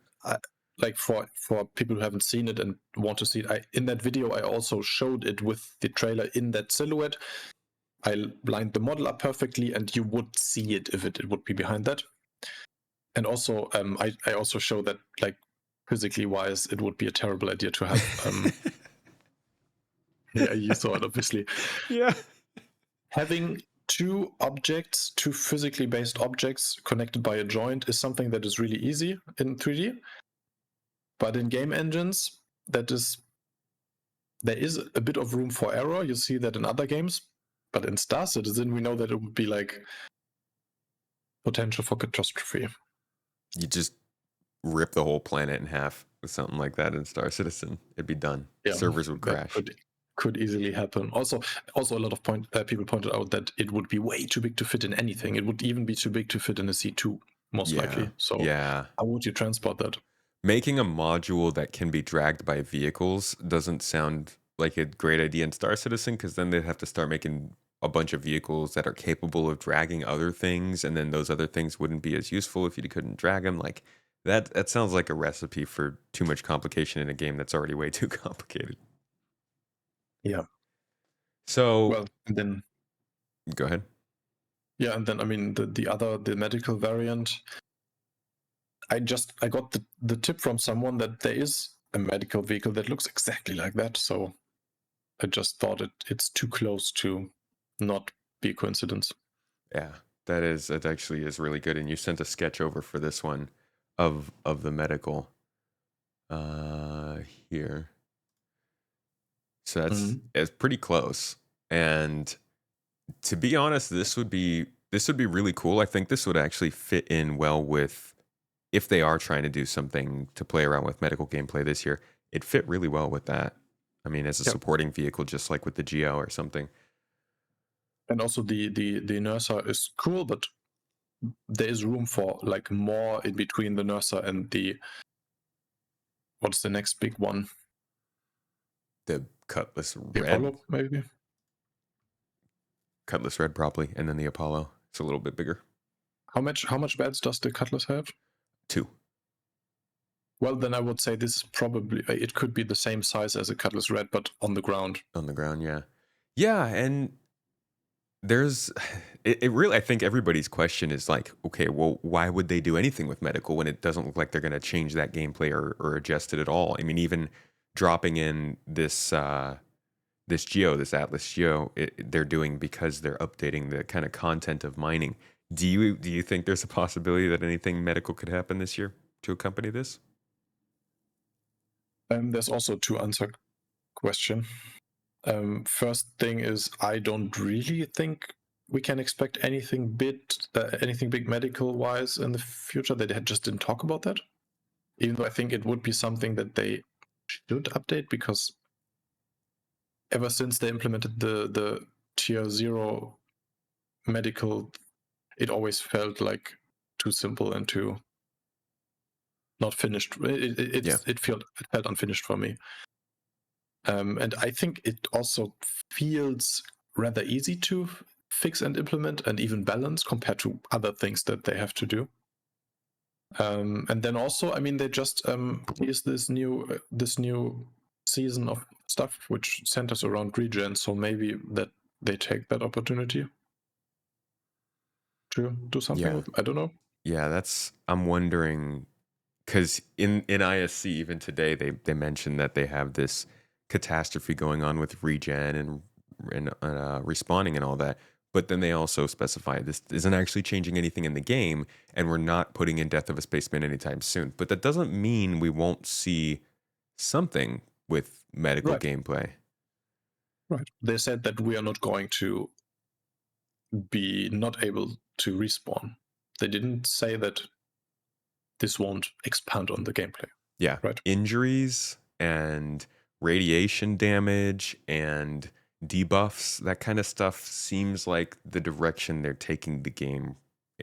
S3: Like for people who haven't seen it and want to see it, in that video I also showed it with the trailer in that silhouette. I lined the model up perfectly, and you would see it if it would be behind that. And also, I also show that, like, physically wise, it would be a terrible idea to have. Yeah, you saw it, obviously.
S2: Yeah.
S3: Having two physically based objects connected by a joint is something that is really easy in 3D. But in game engines, there is a bit of room for error. You see that in other games. But in Star Citizen, we know that it would be like potential for catastrophe.
S2: You just rip the whole planet in half with something like that in Star Citizen. It'd be done.
S3: Yeah,
S2: Servers would crash.
S3: Could easily happen. Also, a lot of people pointed out that it would be way too big to fit in anything. It would even be too big to fit in a C2, most likely. So how would you transport that?
S2: Making a module that can be dragged by vehicles doesn't sound like a great idea in Star Citizen, because then they'd have to start making a bunch of vehicles that are capable of dragging other things, and then those other things wouldn't be as useful if you couldn't drag them. Like that sounds like a recipe for too much complication in a game that's already way too complicated.
S3: Yeah.
S2: So
S3: Well, then
S2: go ahead.
S3: Yeah, and then I mean the medical variant. I got the tip from someone that there is a medical vehicle that looks exactly like that. So I just thought it's too close to not be a coincidence.
S2: Yeah, that actually is really good. And you sent a sketch over for this one of the medical uh here. So
S3: Mhm.
S2: it's pretty close. And to be honest, this would be really cool. I think this would actually fit in well with if they are trying to do something to play around with medical gameplay this year. It fit really well with that. I mean, as a
S3: Yep.
S2: supporting vehicle, just like with the Geo or something.
S3: And also the Nursa is cool, but there is room for like more in between the Nursa and the what's the next big one?
S2: The Cutlass
S3: The
S2: Red,
S3: Apollo, maybe?
S2: Cutlass Red probably, and then the Apollo. It's a little bit bigger.
S3: How much beds does the Cutlass have?
S2: 2
S3: Well, then I would say this is probably it could be the same size as a Cutlass Red, but on the ground.
S2: on the ground. Yeah, yeah, and there's it really. I think everybody's question is like, okay, well, why would they do anything with medical when it doesn't look like they're going to change that gameplay or adjust it at all? I mean, even dropping in this Geo, this Atlas Geo, they're doing because they're updating the kind of content of mining. Do you think there's a possibility that anything medical could happen this year to accompany this?
S3: There's also two answer question. First thing is I don't really think we can expect anything big medical wise in the future. They just didn't talk about that. Even though I think it would be something that they should update, because ever since they implemented the tier 0 medical, it always felt like too simple and too not finished.
S2: Yeah,
S3: It felt unfinished for me. And I think it also feels rather easy to fix and implement and even balance compared to other things that they have to do. And then also, I mean, they just released this new season of stuff which centers around regen. So maybe that they take that opportunity to do something
S2: yeah,
S3: with. I don't know.
S2: yeah. I'm wondering because in ISC even today they mentioned that they have this catastrophe going on with regen and respawning and all that. But then they also specify this isn't actually changing anything in the game, and we're not putting in Death of a Spaceman anytime soon. But that doesn't mean we won't see something with medical
S3: Right,
S2: gameplay.
S3: right. They said that we are not going to be not able to respawn. They didn't say that this won't expand on the gameplay,
S2: Yeah,
S3: right?
S2: injuries and radiation damage and debuffs, that kind of stuff seems like the direction they're taking the game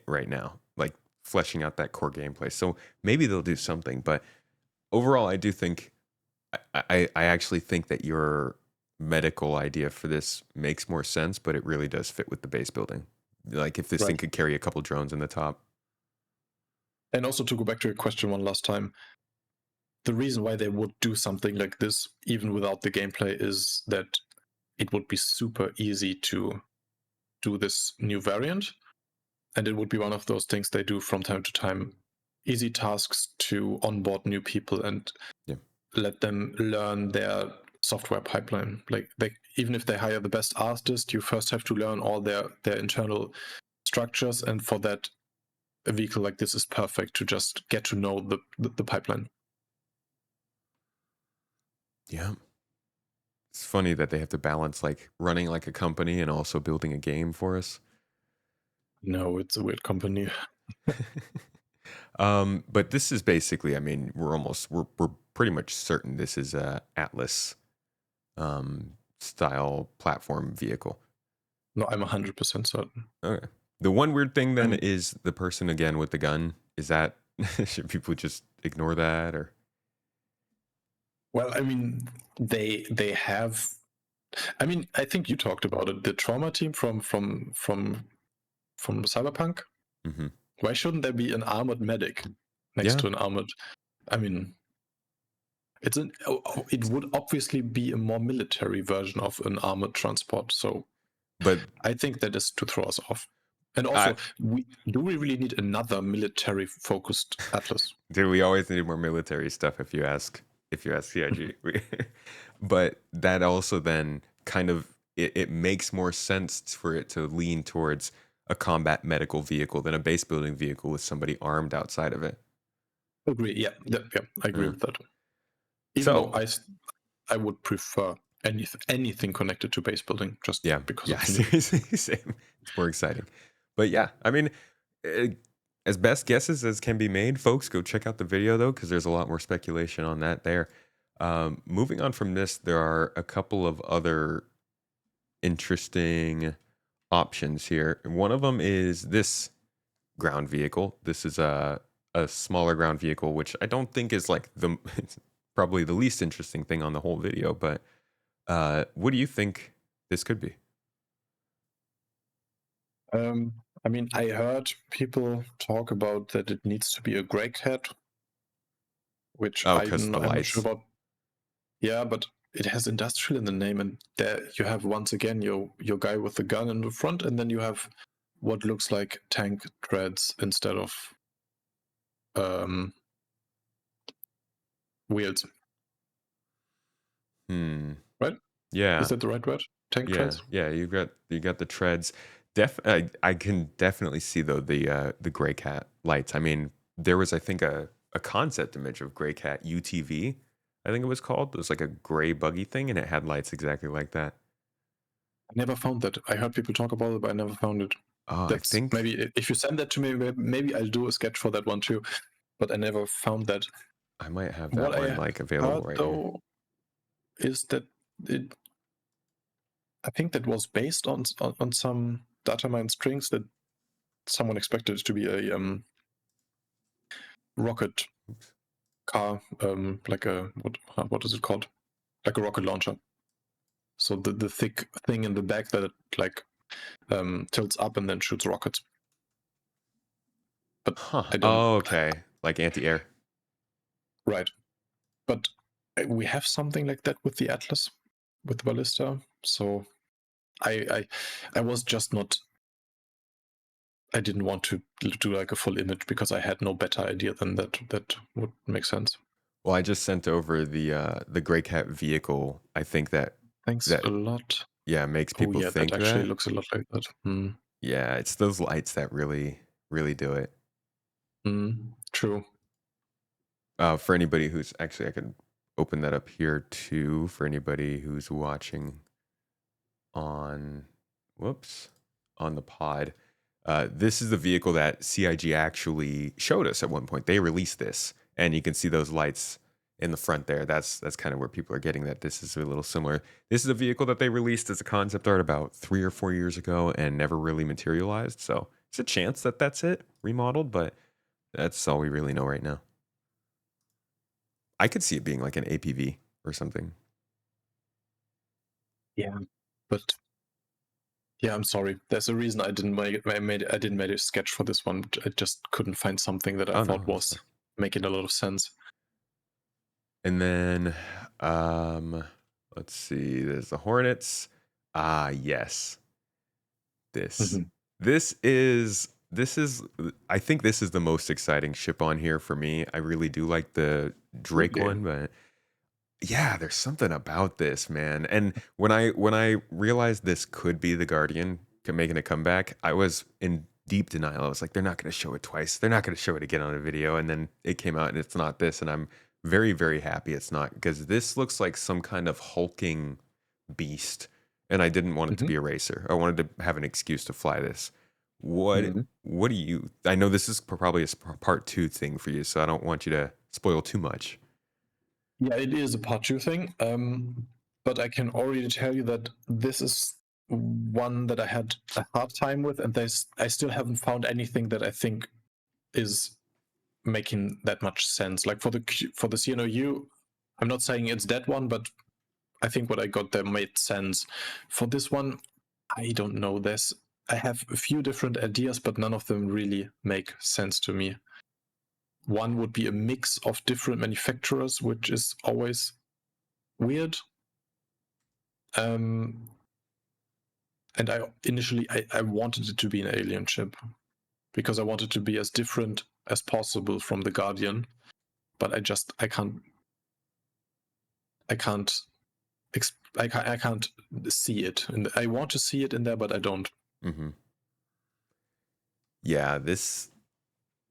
S2: right now, like fleshing out that core gameplay. So maybe they'll do something, but overall, I do think I actually think that your medical idea for this makes more sense, but it really does fit with the base building. Like if this thing
S3: Right.
S2: could carry a couple drones in the top.
S3: And also to go back to your question one last time, the reason why they would do something like this, even without the gameplay, is that it would be super easy to do this new variant. And it would be one of those things they do from time to time, easy tasks to onboard new people and
S2: Yeah.
S3: let them learn their software pipeline. Like even if they hire the best artist, you first have to learn all their internal structures, and for that, a vehicle like this is perfect to just get to know the pipeline.
S2: Yeah. It's funny that they have to balance like running like a company and also building a game for us.
S3: No, it's a weird company.
S2: But this is basically, I mean, we're pretty much certain this is a Atlas style platform vehicle.
S3: No, I'm 100% certain.
S2: Okay. The one weird thing
S3: I
S2: then
S3: mean,
S2: is the person again with the gun. Is that should people just ignore that or
S3: well, I mean, they have. I mean, I think you talked about it. The trauma team from Cyberpunk.
S2: Mhm.
S3: Why shouldn't there be an armored medic next
S2: Yeah,
S3: to an armored? I mean, it would obviously be a more military version of an armored transport. So
S2: but
S3: I think that is to throw us off. And also, do we really need another military-focused atlas?
S2: Dude, we always need more military stuff if you ask CIG. But that also then kind of it makes more sense for it to lean towards a combat medical vehicle than a base building vehicle with somebody armed outside of it.
S3: Agree. Yeah, I agree with that. Even
S2: So
S3: though I would prefer anything connected to base building, just because
S2: yeah,
S3: of me.
S2: seriously, same. It's more exciting. But yeah, I mean, as best guesses as can be made, folks, go check out the video though, because there's a lot more speculation on that there. Moving on from this, there are a couple of other interesting options here. One of them is this ground vehicle. This is a smaller ground vehicle, which I don't think is like it's probably the least interesting thing on the whole video. But what do you think this could be?
S3: I mean, I heard people talk about that it needs to be a gray cat, which
S2: Oh, because
S3: I'm
S2: the
S3: not sure
S2: lights.
S3: about. Yeah, but it has industrial in the name, and there you have once again your guy with the gun in the front, and then you have what looks like tank treads instead of wheels. Right?
S2: Yeah.
S3: Is that the right word? Tank treads?
S2: Yeah. You got the treads. I can definitely see though the gray cat lights. I mean, there was I think a concept image of gray cat UTV. I think it was called. It was like a gray buggy thing, and it had lights exactly like that.
S3: I never found that. I heard people talk about it, but I never found it.
S2: Oh, I
S3: That's
S2: think
S3: maybe if you send that to me, maybe I'll do a sketch for that one too. But I never found that.
S2: I might have that
S3: What
S2: one
S3: I
S2: like available
S3: heard
S2: right here.
S3: though is that it. I think that was based on some data mine strings that someone expected it to be a rocket car, like a what is it called? Like a rocket launcher. So the thick thing in the back that like tilts up and then shoots rockets. But
S2: Huh.
S3: I don't.
S2: Oh, okay. Like anti-air.
S3: Right. But we have something like that with the Atlas, with the ballista. So I was just not. I didn't want to do like a full image because I had no better idea than that. That would make sense.
S2: Well, I just sent over the gray cat vehicle. I think that
S3: Thanks
S2: that
S3: a lot.
S2: yeah makes
S3: Oh
S2: people
S3: yeah, that
S2: think
S3: actually
S2: that.
S3: looks a lot like that. Mm.
S2: Yeah, it's those lights that really do it.
S3: True.
S2: For anybody who's actually, I could open that up here too. For anybody who's watching on, whoops, on the pod, this is the vehicle that CIG actually showed us at one point. They released this, and you can see those lights in the front there. That's kind of where people are getting that this is a little similar. This is a vehicle that they released as a concept art about 3 or 4 years ago and never really materialized. So it's a chance that that's it remodeled, but that's all we really know right now. I could see it being like an APV or something.
S3: Yeah, but yeah, I'm sorry. There's a reason I didn't make a sketch for this one. I just couldn't find something that I
S2: Oh no,
S3: thought
S2: that's
S3: was
S2: fine.
S3: making a lot of sense.
S2: And then let's see, there's the Hornets. Ah, yes. This.
S3: Mhm.
S2: This is I think this is the most exciting ship on here for me. I really do like the Drake
S3: Okay.
S2: one, but yeah, there's something about this, man. And when I realized this could be the Guardian making a comeback, I was in deep denial. I was like, they're not going to show it twice. They're not going to show it again on a video. And then it came out and it's not this. And I'm very, very happy it's not, because this looks like some kind of hulking beast. And I didn't want it to
S3: Mhm.
S2: be a racer. I wanted to have an excuse to fly this. What
S3: Mhm.
S2: what do you? I know this is probably a part two thing for you, so I don't want you to spoil too much.
S3: Yeah, it is a part two thing. But I can already tell you that this is one that I had a hard time with, and I still haven't found anything that I think is making that much sense. Like for the CNOU, I'm not saying it's that one, but I think what I got there made sense. For this one, I don't know. I have a few different ideas, but none of them really make sense to me. One would be a mix of different manufacturers, which is always weird. And initially I wanted it to be an alien ship because I wanted to be as different as possible from the Guardian, but I can't I can't see it, and I want to see it in there, but I don't.
S2: Mm-hmm. Yeah,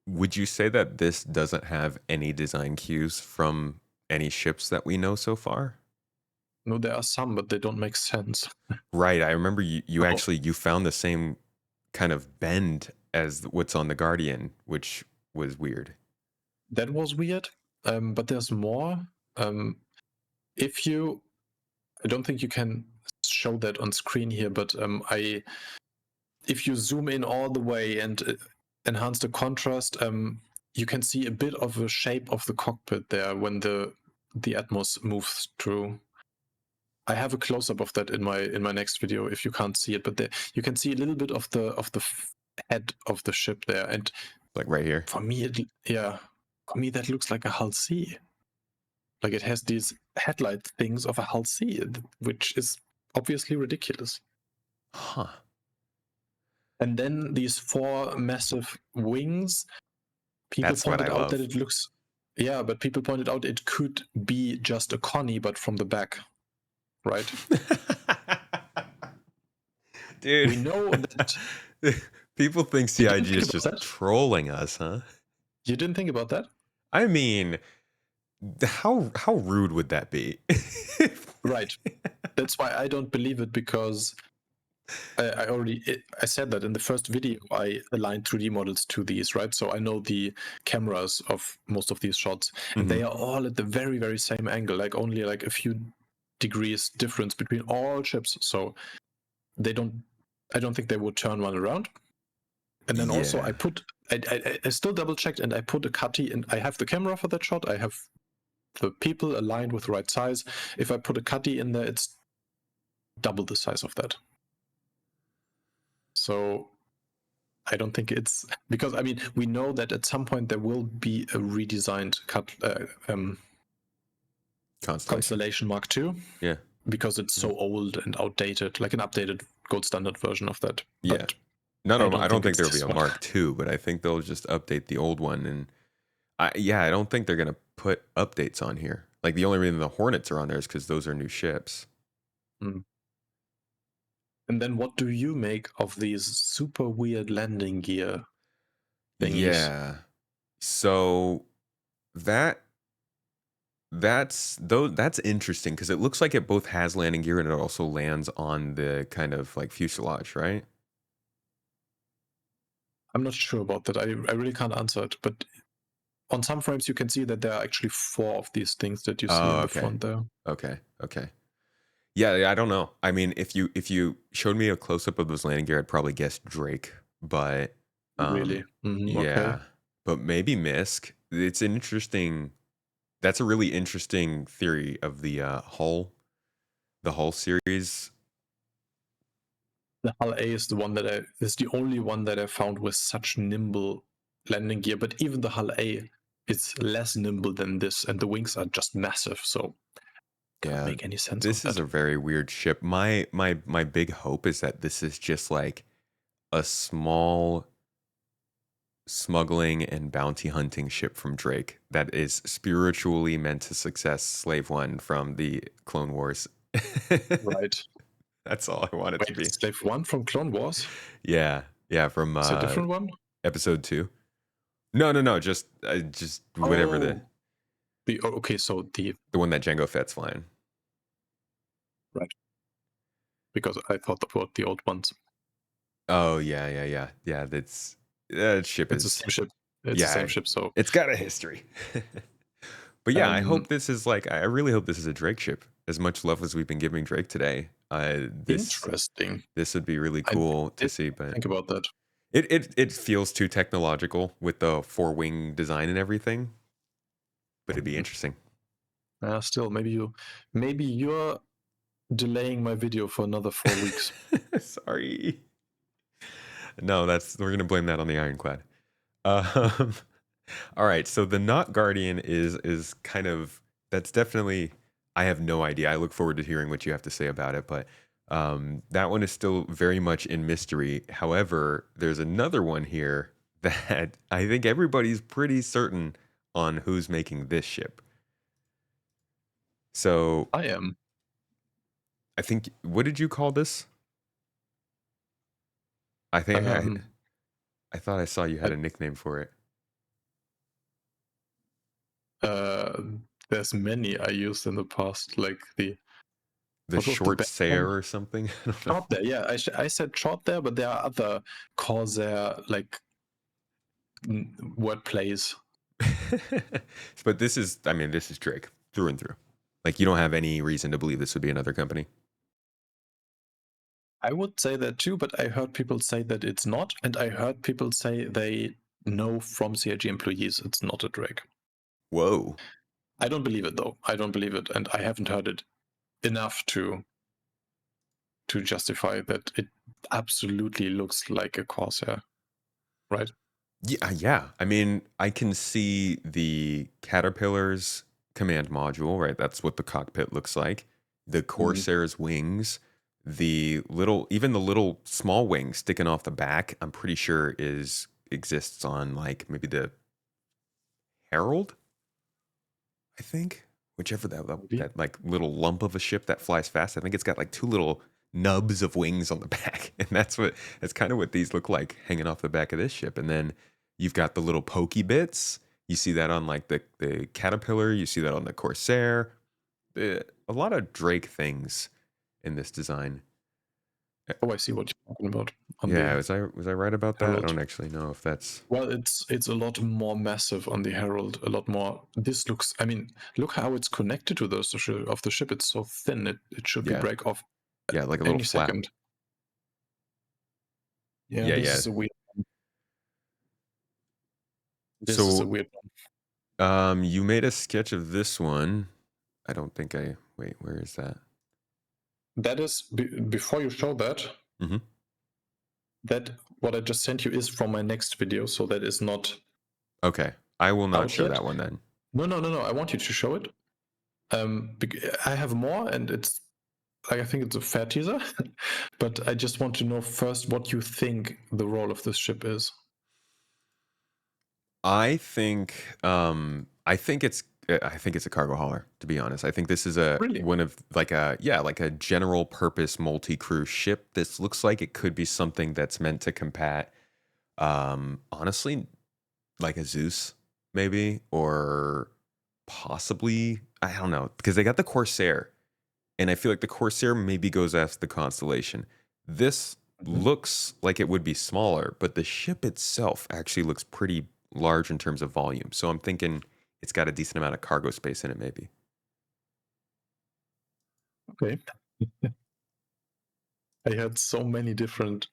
S2: would you say that this doesn't have any design cues from any ships that we know so far?
S3: No, there are some, but they don't make sense.
S2: Right. I remember you
S3: Oh,
S2: actually you found the same kind of bend as what's on the Guardian, which was weird.
S3: that was weird. But there's more. Um, if you, I don't think you can show that on screen here, but if you zoom in all the way and enhance the contrast, you can see a bit of a shape of the cockpit there when the Atmos moves through. I have a close up of that in my next video if you can't see it, but there you can see a little bit of the head of the ship there, and
S2: Like right here.
S3: for me, for me that looks like a Hull C. Like it has these headlight things of a Hull C, which is obviously ridiculous.
S2: Huh.
S3: And then these four massive wings. People
S2: That's what I
S3: pointed out that
S2: love.
S3: it looks, yeah, but people pointed out it could be just a Connie, but from the back, right?
S2: Dude.
S3: We know that.
S2: People think
S3: You didn't
S2: CIG
S3: think
S2: is
S3: about
S2: just
S3: that?
S2: trolling us, huh?
S3: You didn't think about that?
S2: I mean, how rude would that be?
S3: Right. That's why I don't believe it, because I said that in the first video. I aligned 3D models to these, right? So I know the cameras of most of these shots, and they are all at the very, very same angle, like only like a few degrees difference between all ships. So I don't think they would turn one around. And then also
S2: Yeah.
S3: I still double checked, and I put a cutty, and I have the camera for that shot. I have the people aligned with the right size. If I put a cutty in there, it's double the size of that. So I don't think it's, because I mean, we know that at some point there will be a redesigned Constellation Mark II.
S2: Yeah.
S3: Because it's so old and outdated, like an updated gold standard version of that.
S2: Yeah.
S3: But
S2: No, I don't think
S3: it's
S2: there'll be
S3: this
S2: a
S3: one.
S2: Mark II, but I think they'll just update the old one. And I don't think they're gonna put updates on here. Like the only reason the Hornets are on there is because those are new ships.
S3: Mm. And then what do you make of these super weird landing gear thingies?
S2: Yeah. So that's interesting because it looks like it both has landing gear and it also lands on the kind of like fuselage, right?
S3: I'm not sure about that. I really can't answer it. But on some frames, you can see that there are actually four of these things that you see
S2: Oh,
S3: in the
S2: okay.
S3: front there.
S2: Okay. Yeah, I don't know. I mean, if you showed me a close up of those landing gear, I'd probably guess Drake, but
S3: Really? Okay.
S2: yeah, but maybe Misk. It's an interesting. That's a really interesting theory of the Hull series.
S3: The Hull A is the only one that I found with such nimble landing gear. But even the Hull A is less nimble than this, and the wings are just massive. So can't
S2: Yeah,
S3: make any sense of
S2: this is
S3: that.
S2: a very weird ship. My big hope is that this is just like a small smuggling and bounty hunting ship from Drake that is spiritually meant to success Slave One from the Clone Wars.
S3: Right.
S2: That's all I want it to
S3: Wait,
S2: be.
S3: Slave One from Clone Wars?
S2: Yeah, from
S3: It's a different one?
S2: episode 2. No, just whatever
S3: Oh, okay, so
S2: the one that Jango Fett's flying.
S3: right. Because I thought about the old ones.
S2: Oh yeah. That ship
S3: It's the
S2: is
S3: same ship. It's the
S2: yeah,
S3: same ship, so
S2: it's got a history. But yeah, I hope this is like I really hope this is a Drake ship. As much love as we've been giving Drake today,
S3: interesting.
S2: this would be really
S3: I
S2: cool to
S3: did
S2: see. But
S3: think about that.
S2: it feels too technological with the 4-wing design and everything. But it'd be interesting.
S3: Still, maybe you're delaying my video for another 4 weeks.
S2: Sorry. No, we're gonna blame that on the Ironclad. Um, all right, so the Not Guardian is kind of that's definitely I have no idea. I look forward to hearing what you have to say about it, but That one is still very much in mystery. However, there's another one here that I think everybody's pretty certain on who's making this ship. So
S3: I am.
S2: I think, what did you call this? I think
S3: Um,
S2: I thought I saw you had
S3: I,
S2: a nickname for it.
S3: uh, there's many I used in the past, like
S2: The
S3: what was the
S2: short
S3: best one?
S2: sair or something. I don't know.
S3: Short there, yeah. I said short there, but there are other Corsair like word plays.
S2: But this is, I mean, this is Drake through and through. Like, you don't have any reason to believe this would be another company.
S3: I would say that too, but I heard people say that it's not, and I heard people say they know from CIG employees it's not a Drake.
S2: Whoa.
S3: I don't believe it though. I don't believe it, and I haven't heard it enough to justify that it absolutely looks like a Corsair, right?
S2: Yeah, yeah. I mean, I can see the Caterpillar's command module, right? That's what the cockpit looks like. The Corsair's wings, even the little small wing sticking off the back, I'm pretty sure exists on like maybe the Herald, I think. Whichever
S3: Maybe.
S2: that like little lump of a ship that flies fast. I think it's got like two little nubs of wings on the back. And that's kind of what these look like hanging off the back of this ship. And then you've got the little pokey bits. You see that on like the Caterpillar, you see that on the Corsair. A lot of Drake things in this design.
S3: Oh, I see what you're talking about on
S2: Yeah,
S3: the
S2: was I right about that? I
S3: Herald.
S2: don't actually know if that's
S3: Well, it's a lot more massive on the Herald. A lot more. This looks. I mean, look how it's connected to of the ship. It's so thin. It should be
S2: yeah.
S3: break off
S2: Yeah, like a little
S3: any
S2: flap.
S3: second. Yeah,
S2: Yeah,
S3: this
S2: yeah.
S3: is a weird. This is a
S2: So
S3: weird one.
S2: you made a sketch of this one. I don't think I wait, where is that?
S3: That is before you show that.
S2: Mm-hmm.
S3: That what I just sent you is from my next video, so that is not
S2: Okay. I will not
S3: out
S2: show
S3: yet.
S2: that one then.
S3: No. I want you to show it. I have more, and it's like I think it's a fair teaser, but I just want to know first what you think the role of this ship is.
S2: I think it's a cargo hauler, to be honest. I think this is a
S3: Really?
S2: one of like a general purpose multi-crew ship. This looks like it could be something that's meant to combat honestly like a Zeus maybe, or possibly, I don't know, because they got the Corsair, and I feel like the Corsair maybe goes after the Constellation. This
S3: Mhm.
S2: looks like it would be smaller, but the ship itself actually looks pretty large in terms of volume. So I'm thinking it's got a decent amount of cargo space in it, maybe.
S3: Okay. I had so many different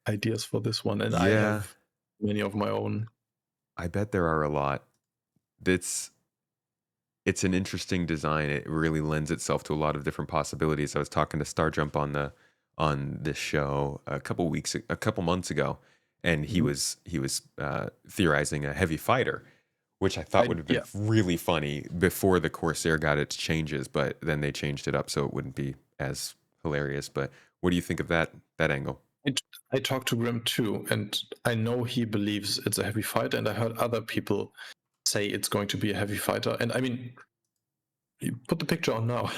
S3: ideas for this one, and I
S2: Yeah,
S3: have many of my own.
S2: I bet there are a lot. It's it's an interesting design. It really lends itself to a lot of different possibilities. I was talking to Starjump on this show a couple months ago, and
S3: Mhm.
S2: he was theorizing a heavy fighter, which I thought would have been
S3: Yeah,
S2: really funny before the Corsair got its changes, but then they changed it up so it wouldn't be as hilarious. But what do you think of that angle?
S3: I, I talked to Grim too, and I know he believes it's a heavy fighter, and I heard other people say it's going to be a heavy fighter. And I mean, you put the picture on now.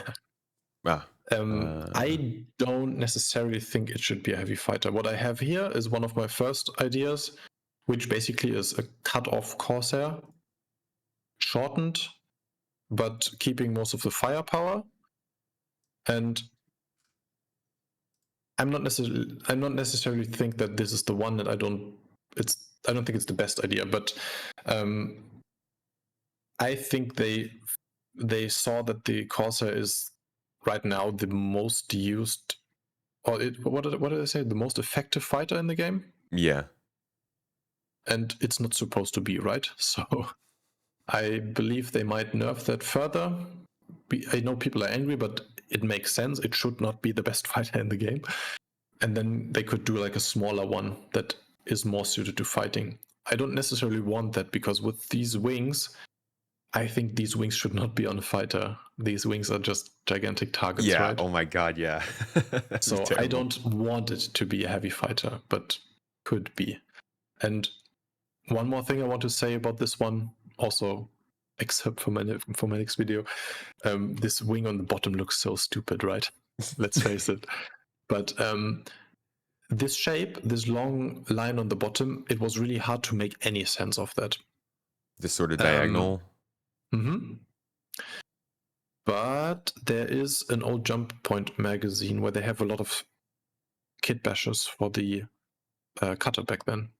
S2: Ah, uh,
S3: I don't necessarily think it should be a heavy fighter. What I have here is one of my first ideas, which basically is a cut-off Corsair, shortened, but keeping most of the firepower. And I'm not necessarily think that this is the one that I don't think it's the best idea, but um, I think they saw that the Corsair is right now the most used, or what did I say, the most effective fighter in the game,
S2: yeah,
S3: and it's not supposed to be, right? So I believe they might nerf that further. I know people are angry, but it makes sense. It should not be the best fighter in the game. And then they could do like a smaller one that is more suited to fighting. I don't necessarily want that because with these wings, I think these wings should not be on a fighter. These wings are just gigantic targets,
S2: Yeah.
S3: right?
S2: Oh my God. Yeah. That's
S3: So I
S2: terrible.
S3: don't want it to be a heavy fighter, but could be. And one more thing I want to say about this one, also, except for my next video, this wing on the bottom looks so stupid, right? Let's face it. But this shape, this long line on the bottom, it was really hard to make any sense of that.
S2: This sort of
S3: Um,
S2: diagonal.
S3: mhm. But there is an old Jump Point magazine where they have a lot of kit bashes for the cutter back then.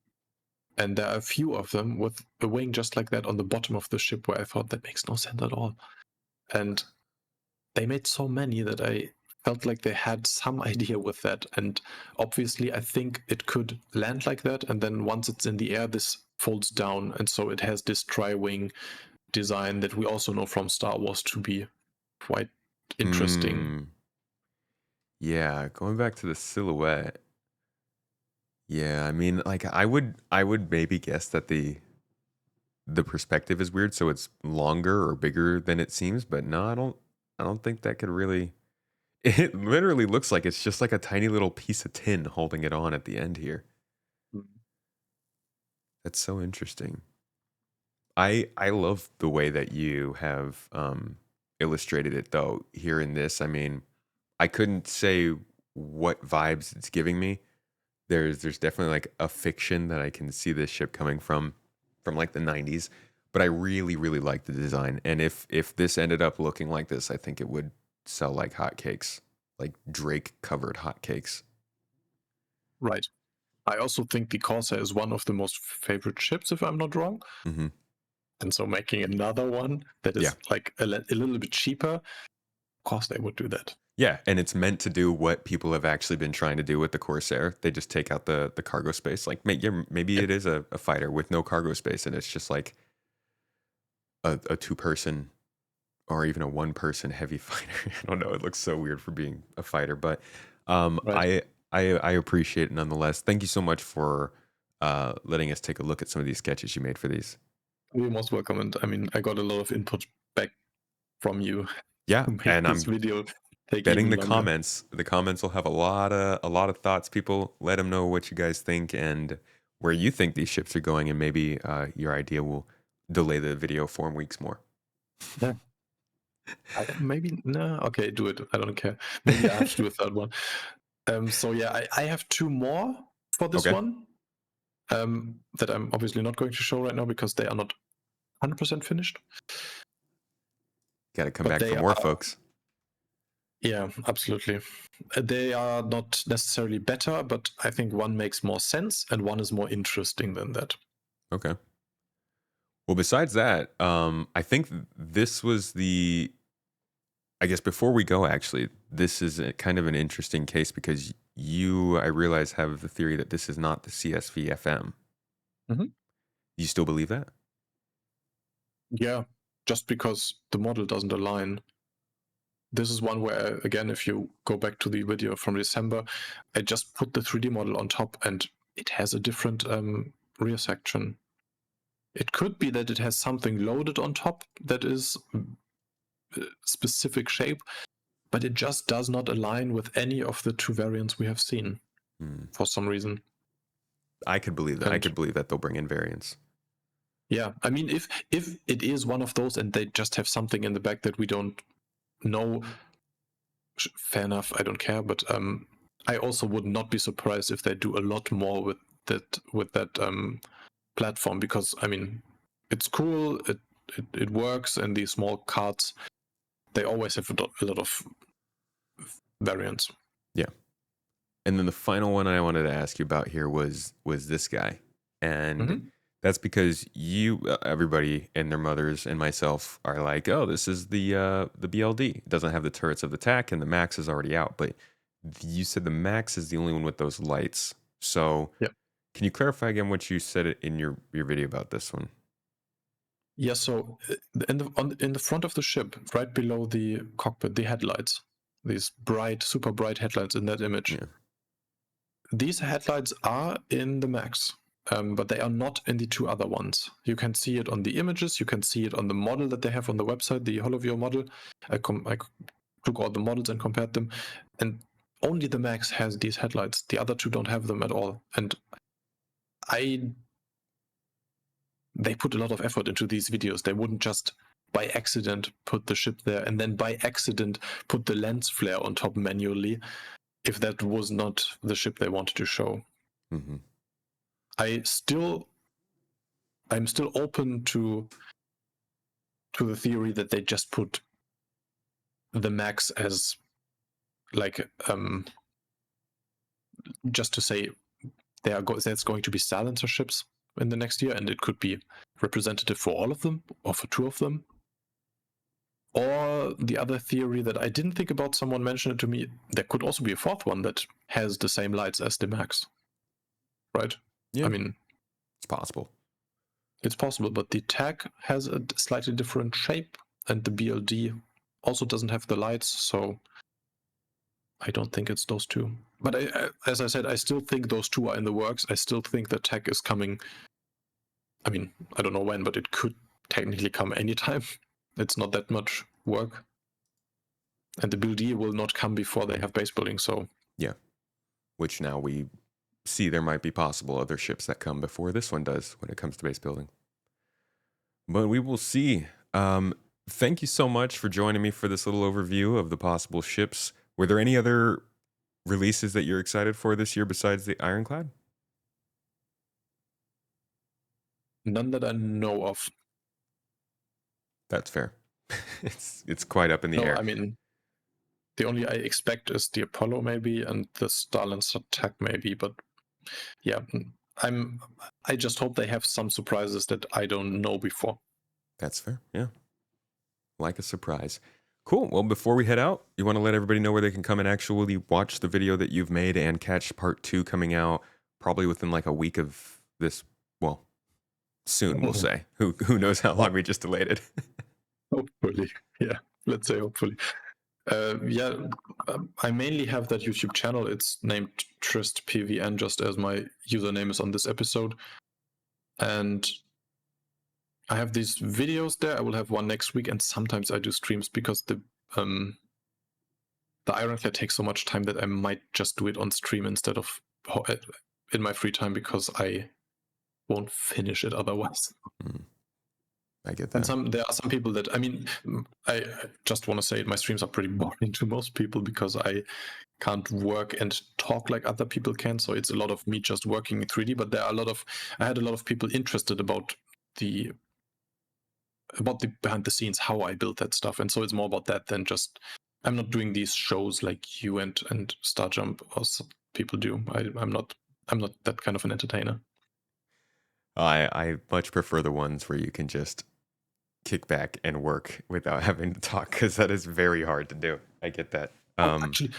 S3: And there are a few of them with a wing just like that on the bottom of the ship where I thought that makes no sense at all. And they made so many that I felt like they had some idea with that. And obviously, I think it could land like that. And then once it's in the air, this folds down. And so it has this tri-wing design that we also know from Star Wars to be quite interesting.
S2: Mm, yeah. Going back to the silhouette. Yeah. I mean, like I would maybe guess that the perspective is weird, so it's longer or bigger than it seems. But no, I don't think that could really. It literally looks like it's just like a tiny little piece of tin holding it on at the end here. That's so interesting. I love the way that you have illustrated it though here in this. I mean, I couldn't say what vibes it's giving me. There's definitely like a fiction that I can see this ship coming from like the 90s, but I really like the design. And if this ended up looking like this, I think it would sell like hotcakes, like Drake covered hotcakes.
S3: Right. I also think the Corsair is one of the most favorite ships, if I'm not wrong.
S2: Hmm.
S3: And so making another one that
S2: Yeah.
S3: is like a little bit cheaper, of course they would do that.
S2: Yeah, and it's meant to do what people have actually been trying to do with the Corsair. They just take out the cargo space. Like, maybe it is a fighter with no cargo space, and it's just like a two-person or even a one-person heavy fighter. I don't know. It looks so weird for being a fighter, but
S3: Right.
S2: I appreciate it nonetheless. Thank you so much for letting us take a look at some of these sketches you made for these.
S3: You're most welcome. And I mean, I got a lot of input back from you
S2: Yeah,
S3: to make
S2: and
S3: this
S2: I'm
S3: video take
S2: betting
S3: even longer.
S2: the comments will have a lot of thoughts. People, let them know what you guys think and where you think these ships are going, and maybe your idea will delay the video 4 weeks more.
S3: Yeah. Maybe no. Okay, do it. I don't care. Maybe I have to do a third one. So yeah, I have two more for this
S2: Okay,
S3: one. That I'm obviously not going to show right now because they are not 100% finished.
S2: got to come
S3: But
S2: back
S3: they
S2: for more,
S3: are,
S2: folks.
S3: yeah, absolutely. They are not necessarily better, but I think one makes more sense and one is more interesting than that.
S2: Okay. Well, besides that, I think this was the. I guess before we go, actually, this is kind of an interesting case because you, I realize, have the theory that this is not the CSV-FM.
S3: Mhm.
S2: You still believe that?
S3: Yeah, just because the model doesn't align. This is one where, again, if you go back to the video from December, I just put the 3D model on top and it has a different rear section. It could be that it has something loaded on top that is specific shape, but it just does not align with any of the two variants we have seen for some reason.
S2: I could believe that. I
S3: And
S2: could believe that they'll bring in variants.
S3: yeah, I mean, if it is one of those and they just have something in the back that we don't know, fair enough. I don't care, but I also would not be surprised if they do a lot more with that platform because I mean, it's cool. It works, and these small cards they always have a lot of variants.
S2: Yeah. And then the final one I wanted to ask you about here was this guy, and
S3: Mm-hmm.
S2: that's because you, everybody and their mothers and myself are like, oh, this is the BLD. It doesn't have the turrets of the TAC, and the Max is already out. But you said the Max is the only one with those lights. So
S3: Yeah.
S2: can you clarify again what you said in your video about this one?
S3: Yeah, so in the front of the ship, right below the cockpit, the headlights, these bright, super bright headlights in that image.
S2: Yeah.
S3: These headlights are in the Max. but they are not in the two other ones. You can see it on the images, you can see it on the model that they have on the website, the HoloView model. I took all the models and compared them, and only the Max has these headlights. The other two don't have them at all. And they put a lot of effort into these videos. They wouldn't just by accident put the ship there and then by accident put the lens flare on top manually if that was not the ship they wanted to show.
S2: Mm-hmm.
S3: I'm still open to the theory that they just put the Max as like just to say there's going to be silencer ships in the next year, and it could be representative for all of them or for two of them. Or the other theory that I didn't think about, someone mentioned it to me, there could also be a fourth one that has the same lights as the Max. Right?
S2: Yeah.
S3: I mean,
S2: it's possible.
S3: It's possible, but the tag has a slightly different shape, and the BLD also doesn't have the lights, so I don't think it's those two. But as I said, I still think those two are in the works. I still think the tag is coming. I mean, I don't know when, but it could technically come anytime. It's not that much work. And the BLD will not come before they have base building, so...
S2: Yeah. Which now we see there might be possible other ships that come before this one does when it comes to base building. But we will see. Thank you so much for joining me for this little overview of the possible ships. Were there any other releases that you're excited for this year besides the Ironclad?
S3: None that I know of.
S2: That's fair. It's quite up in the air.
S3: I mean, the only I expect is the Apollo maybe and the Starlink attack maybe, but yeah, I just hope they have some surprises that I don't know before.
S2: That's fair. Yeah. Like a surprise. Cool. Well, before we head out, you want to let everybody know where they can come and actually watch the video that you've made and catch part 2 coming out probably within like a week of this. Well, soon we'll say. Who knows how long we just delayed it.
S3: Hopefully. Yeah. Let's say hopefully. I mainly have that YouTube channel. It's named tristPWN, just as my username is on this episode. And I have these videos there. I will have one next week, and sometimes I do streams because the Ironclad takes so much time that I might just do it on stream instead of in my free time, because I won't finish it otherwise.
S2: I get that.
S3: And there are some people that, I mean, I just want to say my streams are pretty boring to most people because I can't work and talk like other people can. So it's a lot of me just working in 3D, but I had a lot of people interested about the behind the scenes, how I built that stuff. And so it's more about that than just, I'm not doing these shows like you and Starjump or some people do. I'm not that kind of an entertainer.
S2: I much prefer the ones where you can just kick back and work without having to talk, because that is very hard to do. I get that.
S3: Actually,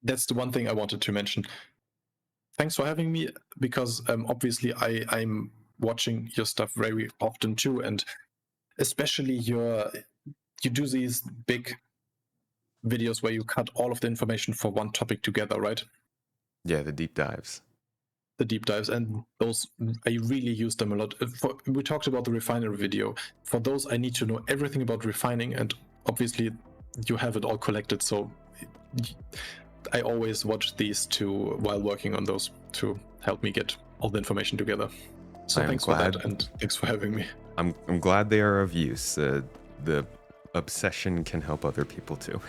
S3: that's the one thing I wanted to mention. Thanks for having me, because obviously I'm watching your stuff very often too, and especially you do these big videos where you cut all of the information for one topic together, right?
S2: Yeah, the deep dives.
S3: The deep dives, and those I really use them a lot. We talked about the refinery video. For those, I need to know everything about refining, and obviously you have it all collected, so I always watch these two while working on those to help me get all the information together. So thanks for that, and thanks for having me.
S2: I'm glad they are of use. The obsession can help other people too.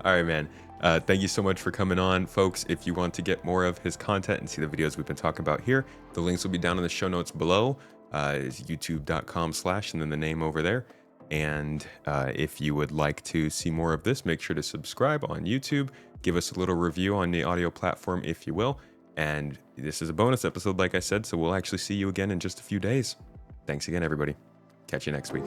S2: All right, man. Thank you so much for coming on, folks. If you want to get more of his content and see the videos we've been talking about here, the links will be down in the show notes below. It's youtube.com/ and then the name over there. And if you would like to see more of this, make sure to subscribe on YouTube. Give us a little review on the audio platform, if you will. And this is a bonus episode, like I said, so we'll actually see you again in just a few days. Thanks again, everybody. Catch you next week.